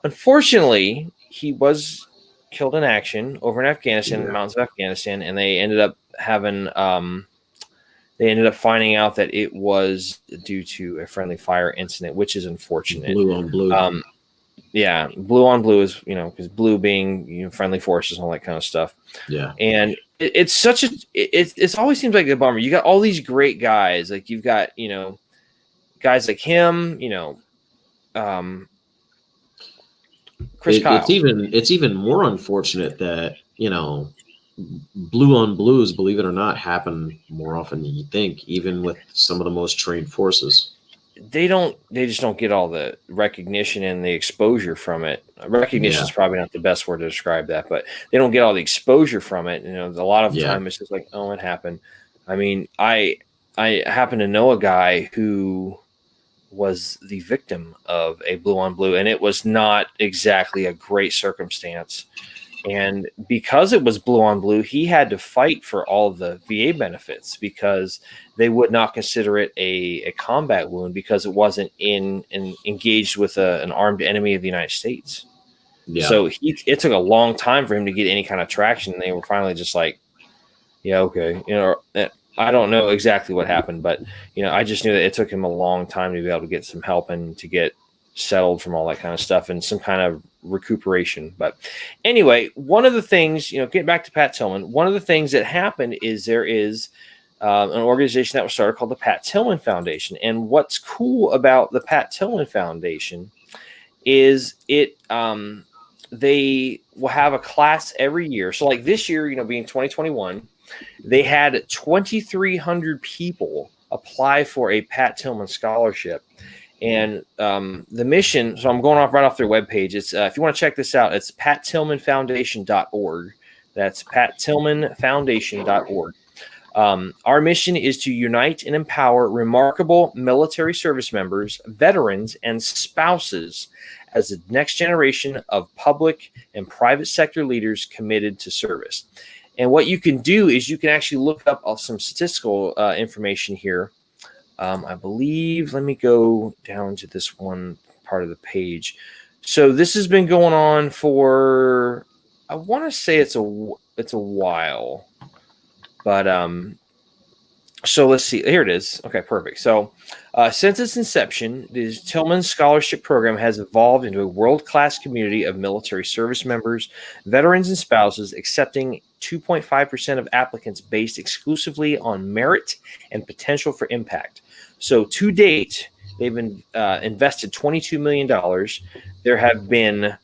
Unfortunately, he was killed in action over in Afghanistan, in the mountains of Afghanistan, and they ended up having finding out that it was due to a friendly fire incident, which is unfortunate. Blue on blue. Yeah, blue on blue is, because blue being friendly forces and all that kind of stuff. Yeah, and it's such it always seems like a bummer. You got all these great guys, like you've got guys like him, Chris Kyle. It's even more unfortunate that blue on blues, believe it or not, happen more often than you think, even with some of the most trained forces. They just don't get all the recognition and the exposure from it. Recognition is probably not the best word to describe that, but they don't get all the exposure from it. A lot of time it's just like, oh, it happened. I mean, I happen to know a guy who was the victim of a blue on blue, and it was not exactly a great circumstance. And because it was blue on blue, he had to fight for all of the VA benefits because they would not consider it a combat wound because it wasn't engaged with an armed enemy of the United States. Yeah. So it took a long time for him to get any kind of traction. And they were finally just like, yeah, okay. I don't know exactly what happened, but, I just knew that it took him a long time to be able to get some help and to get settled from all that kind of stuff and some kind of recuperation. But anyway, one of the things, getting back to Pat Tillman, one of the things that happened is there is an organization that was started called the Pat Tillman Foundation. And what's cool about the Pat Tillman Foundation is they will have a class every year. So like this year, being 2021, they had 2,300 people apply for a Pat Tillman Scholarship. And the mission, so I'm going right off their webpage. It's if you want to check this out, it's pattillmanfoundation.org. That's pattillmanfoundation.org. Our mission is to unite and empower remarkable military service members, veterans, and spouses as the next generation of public and private sector leaders committed to service. And what you can do is you can actually look up some statistical information here. I believe, let me go down to this one part of the page. So this has been going on for, I want to say it's a while, but so let's see. Here it is. Okay, perfect. So since its inception, the Tillman Scholarship Program has evolved into a world-class community of military service members, veterans, and spouses, accepting 2.5% of applicants based exclusively on merit and potential for impact. So to date, they've been invested $22 million. There have been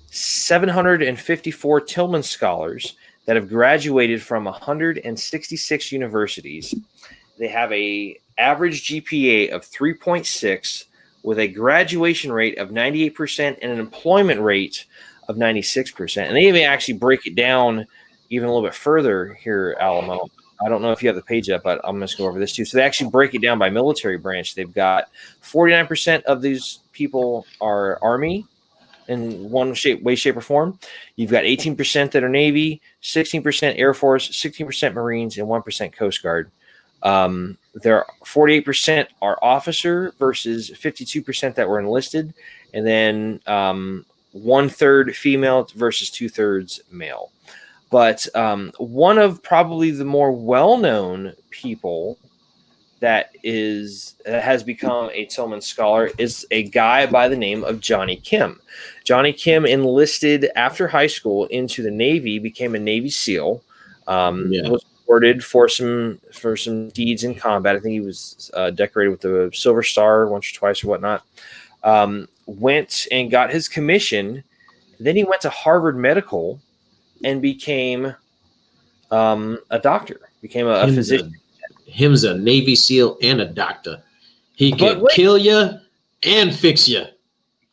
754 Tillman scholars that have graduated from 166 universities. They have a average GPA of 3.6 with a graduation rate of 98% and an employment rate of 96%. And they even actually break it down even a little bit further here, Alamo. I don't know if you have the page up, but I'm just going to go over this too. So they actually break it down by military branch. They've got 49% of these people are Army in one way, shape, or form. You've got 18% that are Navy, 16% Air Force, 16% Marines, and 1% Coast Guard. There are 48% are officer versus 52% that were enlisted, and then 1/3 female versus 2/3 male. But one of probably the more well-known people that has become a Tillman Scholar is a guy by the name of Johnny Kim. Johnny Kim enlisted after high school into the Navy, became a Navy SEAL, was awarded for some deeds in combat. I think he was decorated with the Silver Star once or twice or whatnot. Went and got his commission. Then he went to Harvard Medical and became a doctor, became a physician. Him's a Navy SEAL and a doctor. He can kill you and fix you.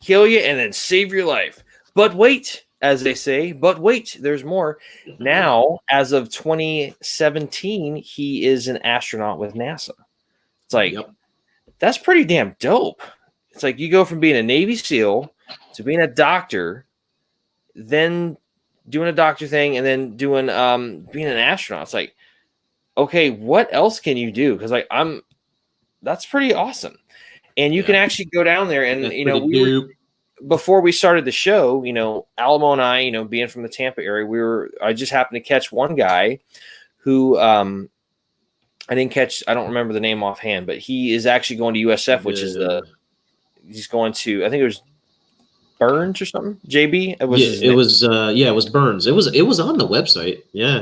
Kill you and then save your life. But wait, as they say, there's more. Now, as of 2017, he is an astronaut with NASA. It's like, that's pretty damn dope. It's like you go from being a Navy SEAL to being a doctor, then doing a doctor thing, and then doing being an astronaut. It's like, okay, what else can you do? Because that's pretty awesome. And you can actually go down there and before we started the show, Alamo and I, being from the Tampa area, I just happened to catch one guy who I don't remember the name offhand, but he is actually going to USF, which is he's going to, I think it was Burns or something. JB. It was Burns. It was on the website. Yeah.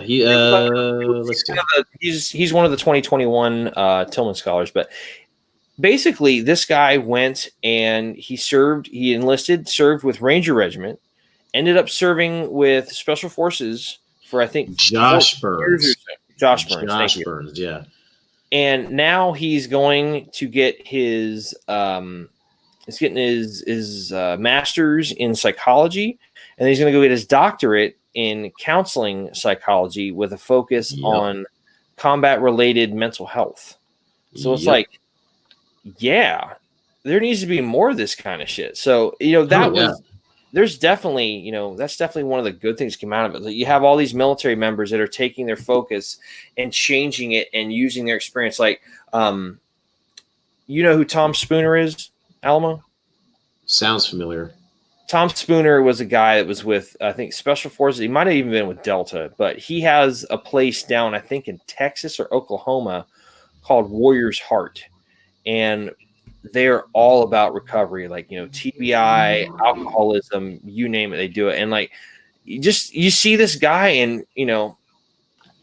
He's one of the 2021 Tillman scholars, but basically this guy went and he enlisted, served with Ranger Regiment, ended up serving with Special Forces for, I think, Josh Burns. Josh Burns, yeah. And now he's going to get his master's in psychology, and he's going to go get his doctorate in counseling psychology with a focus on combat-related mental health. So it's like, there needs to be more of this kind of shit. So, there's definitely, that's definitely one of the good things that came out of it. Like, you have all these military members that are taking their focus and changing it and using their experience. Like, you know who Tom Spooner is, Alamo? Sounds familiar. Tom Spooner was a guy that was with, I think, Special Forces. He might have even been with Delta, but he has a place down, I think, in Texas or Oklahoma called Warrior's Heart. And they're all about recovery, like, TBI, alcoholism, you name it, they do it. And like, you see this guy, and,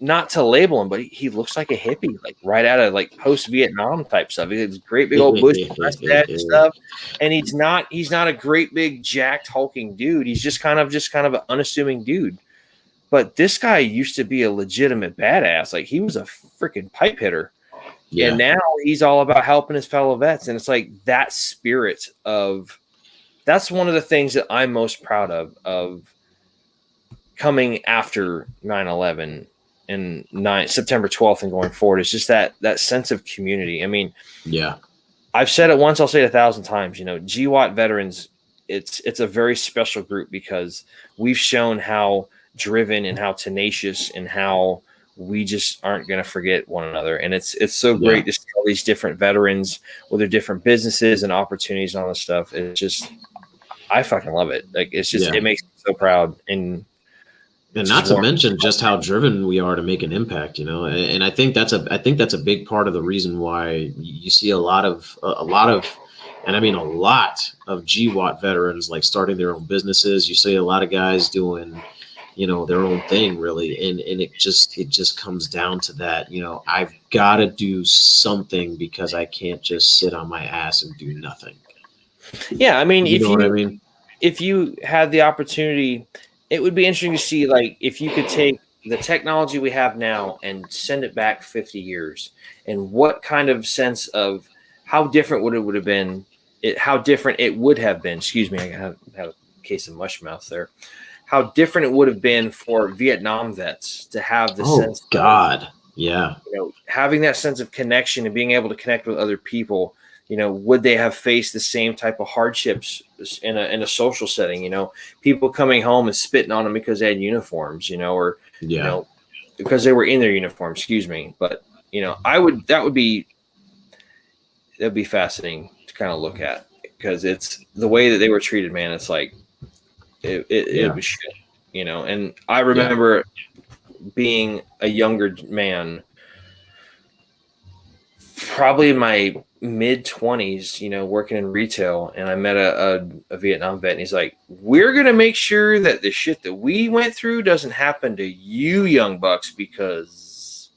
not to label him, but he looks like a hippie, like right out of like post-Vietnam type stuff. He has great big old bushy mustache and stuff. And he's not a great big jacked hulking dude. He's just kind of an unassuming dude. But this guy used to be a legitimate badass. Like, he was a freaking pipe hitter. Yeah. And now he's all about helping his fellow vets. And it's like that spirit that's one of the things that I'm most proud of coming after 9/11 and September 12th and going forward. It's just that sense of community. I mean, yeah, I've said it once, I'll say it 1,000 times, GWAT veterans, it's a very special group because we've shown how driven and how tenacious and how we just aren't going to forget one another. And it's so great to see all these different veterans with their different businesses and opportunities and all this stuff. It's just, I fucking love it. Like, it's just, it makes me so proud. And not to mention just how driven we are to make an impact, and I think that's a big part of the reason why you see a lot of, and I mean a lot of GWAT veterans like starting their own businesses. You see a lot of guys doing, their own thing, really, and it just comes down to that. I've got to do something because I can't just sit on my ass and do nothing. Yeah, I mean, if you had the opportunity, it would be interesting to see, like, if you could take the technology we have now and send it back 50 years, and what kind of sense of how different would have been, how different it would have been. Excuse me, I had a case of mush mouth there. How different it would have been for Vietnam vets to have the sense of, having that sense of connection and being able to connect with other people. Would they have faced the same type of hardships in a social setting? People coming home and spitting on them because they had uniforms, or because they were in their uniform. Excuse me, but that'd be fascinating to kind of look at, because it's the way that they were treated, man. It's like it was shit, And I remember being a younger man, probably in my mid-20s, working in retail, and I met a Vietnam vet, and he's like, "We're gonna make sure that the shit that we went through doesn't happen to you young bucks, because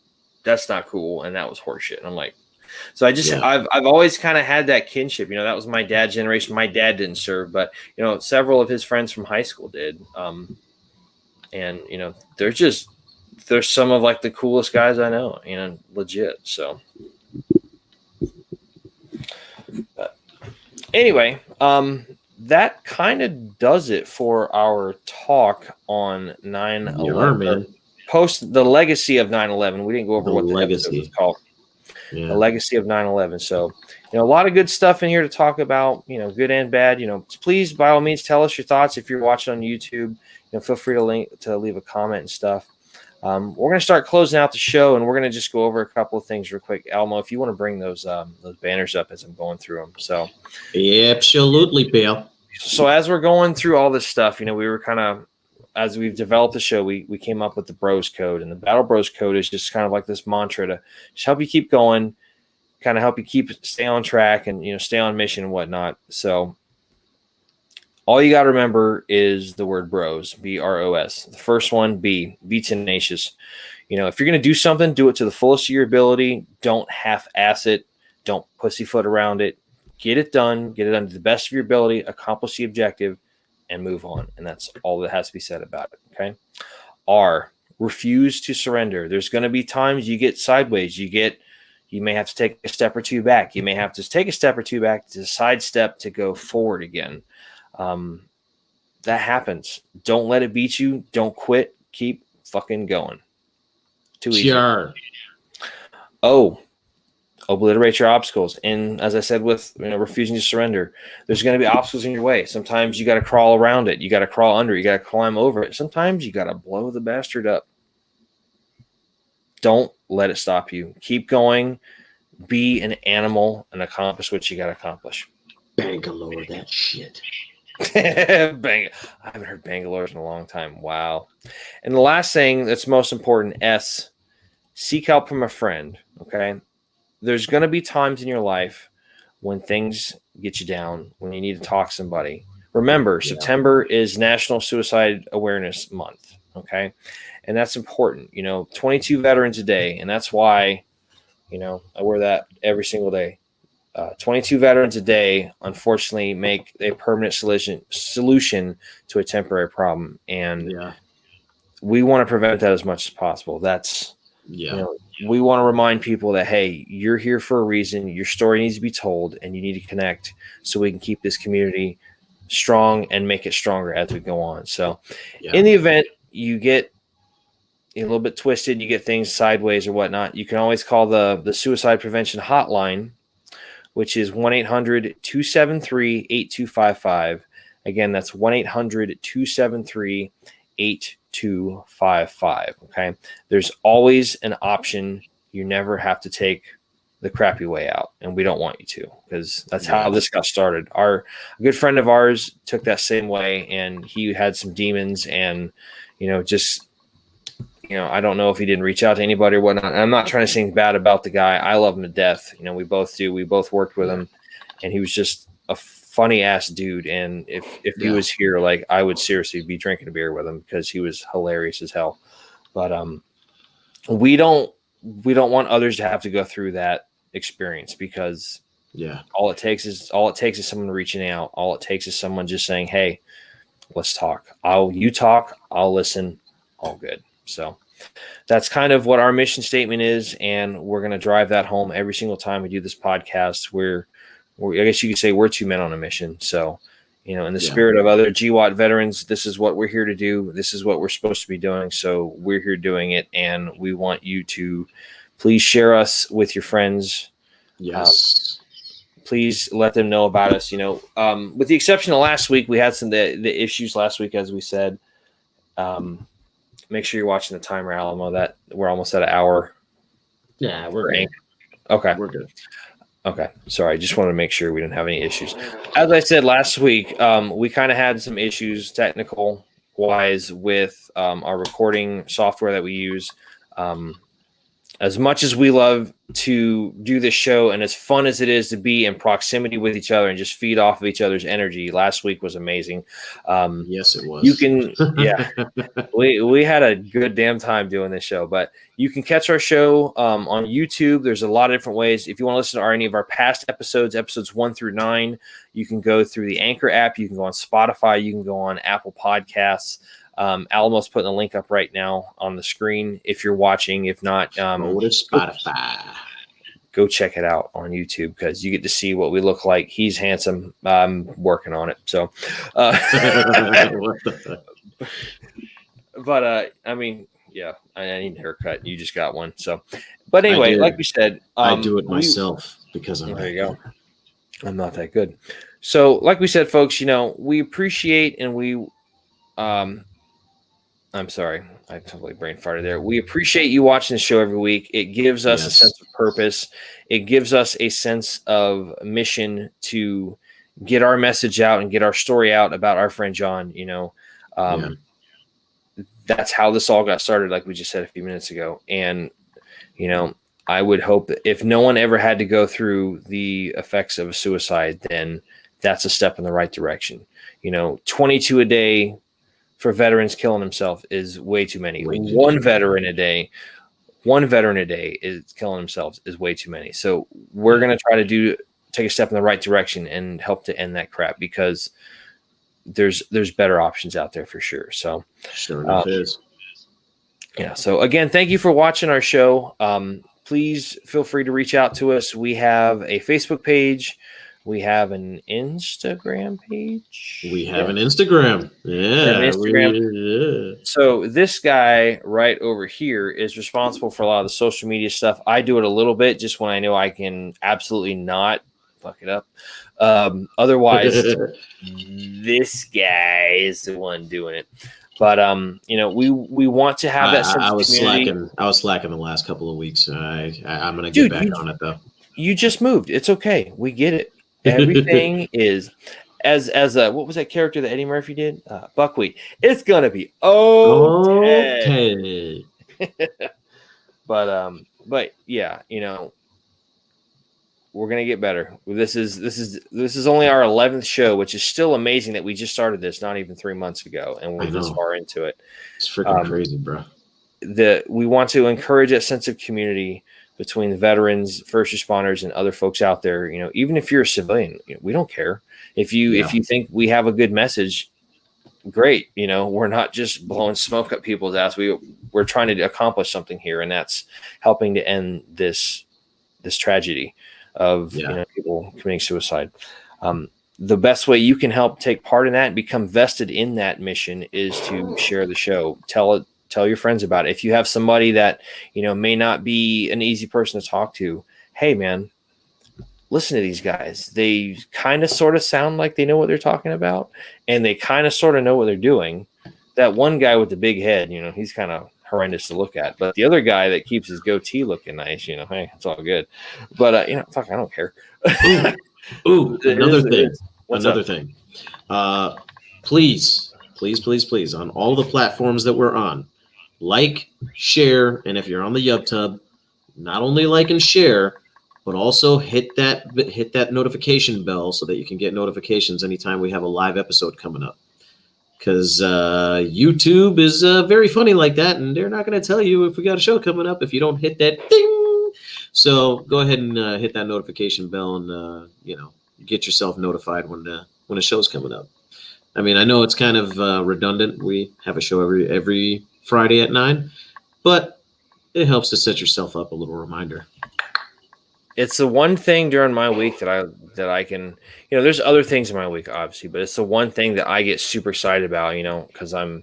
that's not cool, and that was horseshit." And I'm like, so I've always kind of had that kinship. That was my dad's generation. My dad didn't serve, but several of his friends from high school did. And they're some of like the coolest guys I know, legit. So but anyway, that kind of does it for our talk on 9/11. The legacy of 9/11. We didn't go over what the episode was called. Yeah. The legacy of 9/11. So, a lot of good stuff in here to talk about, good and bad. Please, by all means, tell us your thoughts. If you're watching on YouTube, feel free to leave a comment and stuff. We're going to start closing out the show, and we're going to just go over a couple of things real quick. Elmo, if you want to bring those banners up as I'm going through them. So, absolutely, Bill. So as we're going through all this stuff, we were kind of, as we've developed the show, we came up with the Bros Code, and the Battle Bros Code is just kind of like this mantra to just help you keep going, kind of help you stay on track and, stay on mission and whatnot. So all you got to remember is the word bros, BROS. The first one, be tenacious. If you're going to do something, do it to the fullest of your ability. Don't half-ass it. Don't pussyfoot around it. Get it done. Get it done to the best of your ability. Accomplish the objective and move on. And that's all that has to be said about it. Okay. R, refuse to surrender. There's going to be times you get sideways. You may have to take a step or two back. You may have to take a step or two back to sidestep to go forward again. That happens. Don't let it beat you. Don't quit. Keep fucking going. Too easy. Sure. Oh, Obliterate your obstacles. And as I said, with refusing to surrender, there's going to be obstacles in your way. Sometimes you got to crawl around it. You got to crawl under it. You got to climb over it. Sometimes you got to blow the bastard up. Don't let it stop you. Keep going. Be an animal and accomplish what you got to accomplish. Bangalore, that shit. I haven't heard Bangalore in a long time. Wow. And the last thing that's most important, S, seek help from a friend. Okay. There's going to be times in your life when things get you down, when you need to talk to somebody. Remember, September is National Suicide Awareness Month. Okay. And that's important. 22 veterans a day. And that's why, I wear that every single day. 22 veterans a day, unfortunately, make a permanent solution to a temporary problem. And we want to prevent that as much as possible. That's, we want to remind people that, hey, you're here for a reason. Your story needs to be told, and you need to connect so we can keep this community strong and make it stronger as we go on. So in the event you get a little bit twisted, you get things sideways or whatnot, you can always call the suicide prevention hotline, which is 1-800-273-8255. Again, that's 1-800-273-8255. Okay. There's always an option. You never have to take the crappy way out, and we don't want you to, because that's how this got started. A good friend of ours took that same way, and he had some demons, and I don't know if he didn't reach out to anybody or whatnot. And I'm not trying to say anything bad about the guy. I love him to death. We both do. We both worked with him, and he was just a funny ass dude. And if he was here, like, I would seriously be drinking a beer with him because he was hilarious as hell. But we don't want others to have to go through that experience, because all it takes is someone reaching out. All it takes is someone just saying, hey, let's talk. You talk, I'll listen. All good. So that's kind of what our mission statement is, and we're going to drive that home every single time we do this podcast. We're I guess you could say we're two men on a mission. So, in the spirit of other GWAT veterans, this is what we're here to do. This is what we're supposed to be doing. So we're here doing it, and we want you to please share us with your friends. Yes. Please let them know about us. With the exception of last week, we had some the issues last week, as we said. Make sure you're watching the timer, Alamo. That we're almost at an hour. Yeah, we're good. Okay, we're good. Okay, sorry. I just wanted to make sure we didn't have any issues. As I said last week, we kind of had some issues technical wise with our recording software that we use. As much as we love to do this show, and as fun as it is to be in proximity with each other and just feed off of each other's energy, last week was amazing. Yes, it was. You can, we had a good damn time doing this show. But you can catch our show on YouTube. There's a lot of different ways. If you want to listen to any of our past episodes 1 through 9, you can go through the Anchor app. You can go on Spotify. You can go on Apple Podcasts. Alamo's putting a link up right now on the screen if you're watching. If not, go to Spotify. Go check it out on YouTube, because you get to see what we look like. He's handsome. I'm working on it. So, but I mean, yeah, I need a haircut. You just got one. So, but anyway, like we said, I do it myself because I'm there. You go. I'm not that good. So, like we said, folks, we appreciate, and we, I'm sorry, I totally brain farted there. We appreciate you watching the show every week. It gives us a sense of purpose. It gives us a sense of mission to get our message out and get our story out about our friend John. That's how this all got started, like we just said a few minutes ago. And, I would hope that if no one ever had to go through the effects of a suicide, then that's a step in the right direction. 22 a day for veterans killing themselves is way too many. One veteran a day is killing themselves is way too many. So we're going to try to take a step in the right direction and help to end that crap, because there's better options out there for sure. So sure enough is. Yeah. So again, thank you for watching our show. Please feel free to reach out to us. We have a Facebook page. We have an Instagram page. We have an Instagram. Yeah. So this guy right over here is responsible for a lot of the social media stuff. I do it a little bit just when I know I can absolutely not fuck it up. Otherwise, this guy is the one doing it. But we want to have that sense I of was community. slacking. I was slacking the last couple of weeks. I'm gonna get back on it though. You just moved. It's okay. We get it. Everything is as what was that character that Eddie Murphy did? Buckwheat. It's gonna be okay. But yeah, we're gonna get better. This is only our 11th show, which is still amazing that we just started this not even 3 months ago, and we're this far into it. It's freaking crazy, bro. We want to encourage that sense of community between the veterans, first responders, and other folks out there. Even if you're a civilian, we don't care. If you think we have a good message, great. We're not just blowing smoke up people's ass. We're trying to accomplish something here, and that's helping to end this tragedy of people committing suicide. The best way you can help take part in that and become vested in that mission is to share the show. Tell your friends about it. If you have somebody that may not be an easy person to talk to, hey man, listen to these guys. They kind of sort of sound like they know what they're talking about, and they kind of sort of know what they're doing. That one guy with the big head, he's kind of horrendous to look at, but the other guy that keeps his goatee looking nice, hey, it's all good. But fuck, I don't care. Another thing. Please, on all the platforms that we're on, like, share, and if you're on the YubTub, not only like and share, but also hit that notification bell so that you can get notifications anytime we have a live episode coming up. Because YouTube is very funny like that, and they're not going to tell you if we got a show coming up if you don't hit that ding. So go ahead and hit that notification bell, and get yourself notified when a show's coming up. I mean, I know it's kind of redundant. We have a show every Friday at 9, but it helps to set yourself up a little reminder. It's the one thing during my week that I can, there's other things in my week, obviously, but it's the one thing that I get super excited about, because I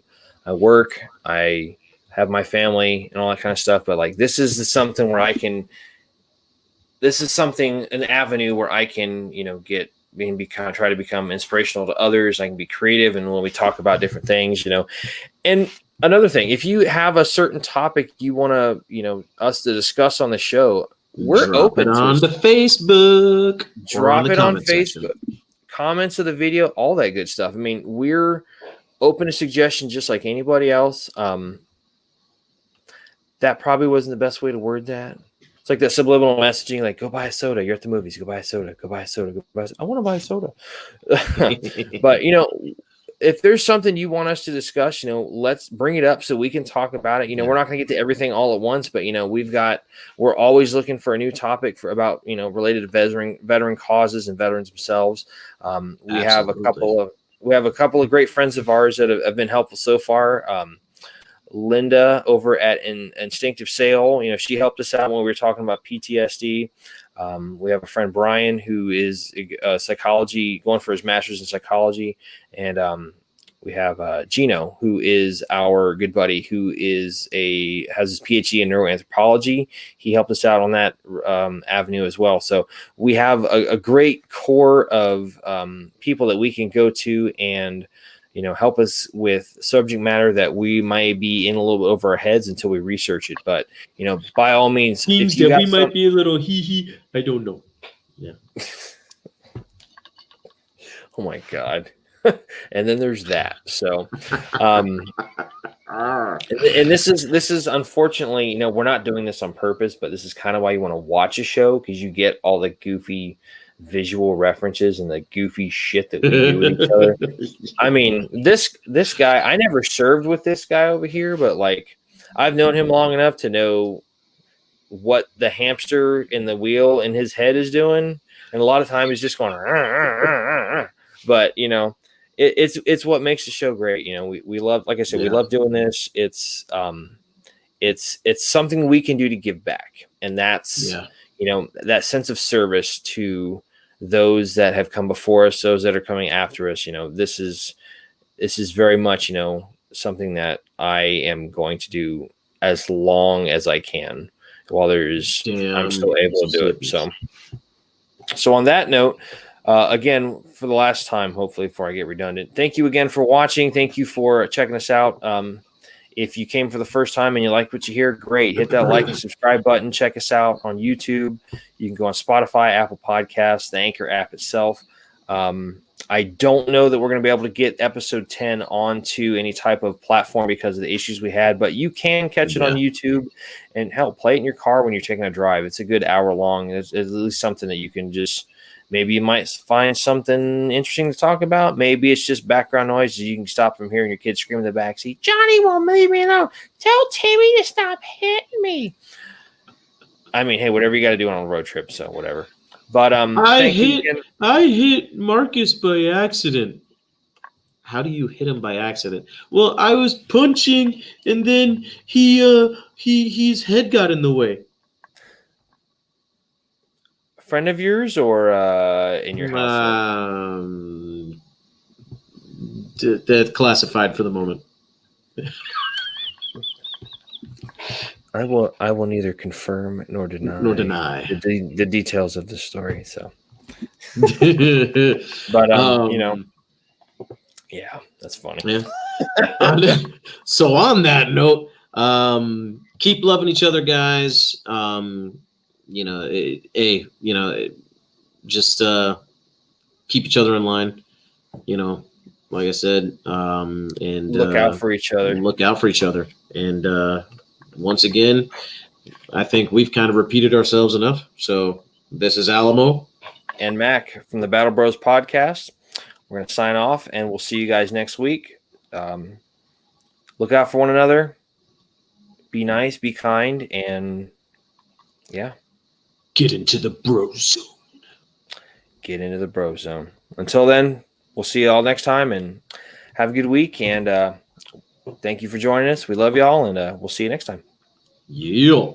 work, I have my family and all that kind of stuff. But like, this is something where an avenue where I can, try to become inspirational to others. I can be creative. And when we talk about different things, and another thing, if you have a certain topic you want to, us to discuss on the show, we're open on the Facebook. Drop it on Facebook. Comments of the video, all that good stuff. I mean, we're open to suggestions just like anybody else. That probably wasn't the best way to word that. It's like that subliminal messaging, like, go buy a soda. You're at the movies. Go buy a soda. Go buy a soda. Go buy a soda. I want to buy a soda. But, if there's something you want us to discuss, let's bring it up so we can talk about it. We're not going to get to everything all at once, but we're always looking for a new topic about related to veteran causes and veterans themselves. We have a couple of great friends of ours that have been helpful so far. Linda over at Instinctive Sale, she helped us out when we were talking about PTSD. We have a friend, Brian, who is going for his master's in psychology. And we have Gino, who is our good buddy, who has his PhD in neuroanthropology. He helped us out on that avenue as well. So we have a great core of people that we can go to and help us with subject matter that we might be in a little bit over our heads until we research it. But, by all means, seems that we might be a little hee-hee. I don't know. Yeah. Oh my God. And then there's that. So, and this is unfortunately, we're not doing this on purpose, but this is kind of why you want to watch a show, because you get all the goofy visual references and the goofy shit that we do with each other. I mean, this guy, I never served with this guy over here, but like, I've known him long enough to know what the hamster in the wheel in his head is doing, and a lot of times he's just going. But it's what makes the show great. We love, like I said, we love doing this. It's something we can do to give back, and that's that sense of service to those that have come before us, those that are coming after us. This is very much, something that I am going to do as long as I can while I'm still able to do it. So on that note, again, for the last time, hopefully before I get redundant, thank you again for watching. Thank you for checking us out. If you came for the first time and you like what you hear, great. Hit that like and subscribe button. Check us out on YouTube. You can go on Spotify, Apple Podcasts, the Anchor app itself. I don't know that we're going to be able to get episode 10 onto any type of platform because of the issues we had, but you can catch it on YouTube and play it in your car when you're taking a drive. It's a good hour long. It's at least something that you can maybe you might find something interesting to talk about. Maybe it's just background noise. You can stop from hearing your kids screaming in the backseat. Johnny won't leave me alone. Tell Timmy to stop hitting me. I mean, hey, whatever you got to do on a road trip, so whatever. But I hit Marcus by accident. How do you hit him by accident? Well, I was punching, and then his head got in the way. A friend of yours or in your house? That's classified for the moment. I will neither confirm nor deny the details of the story. So, but yeah, that's funny. Yeah. So on that note, keep loving each other, guys. Just keep each other in line. Like I said, and look out for each other. And once again, I think we've kind of repeated ourselves enough. So this is Alamo and Mac from the Battle Bros podcast. We're going to sign off, and we'll see you guys next week. Look out for one another. Be nice, be kind, and yeah. Get into the bro zone. Get into the bro zone. Until then, we'll see you all next time, and have a good week. And thank you for joining us. We love y'all, and we'll see you next time. Yeah.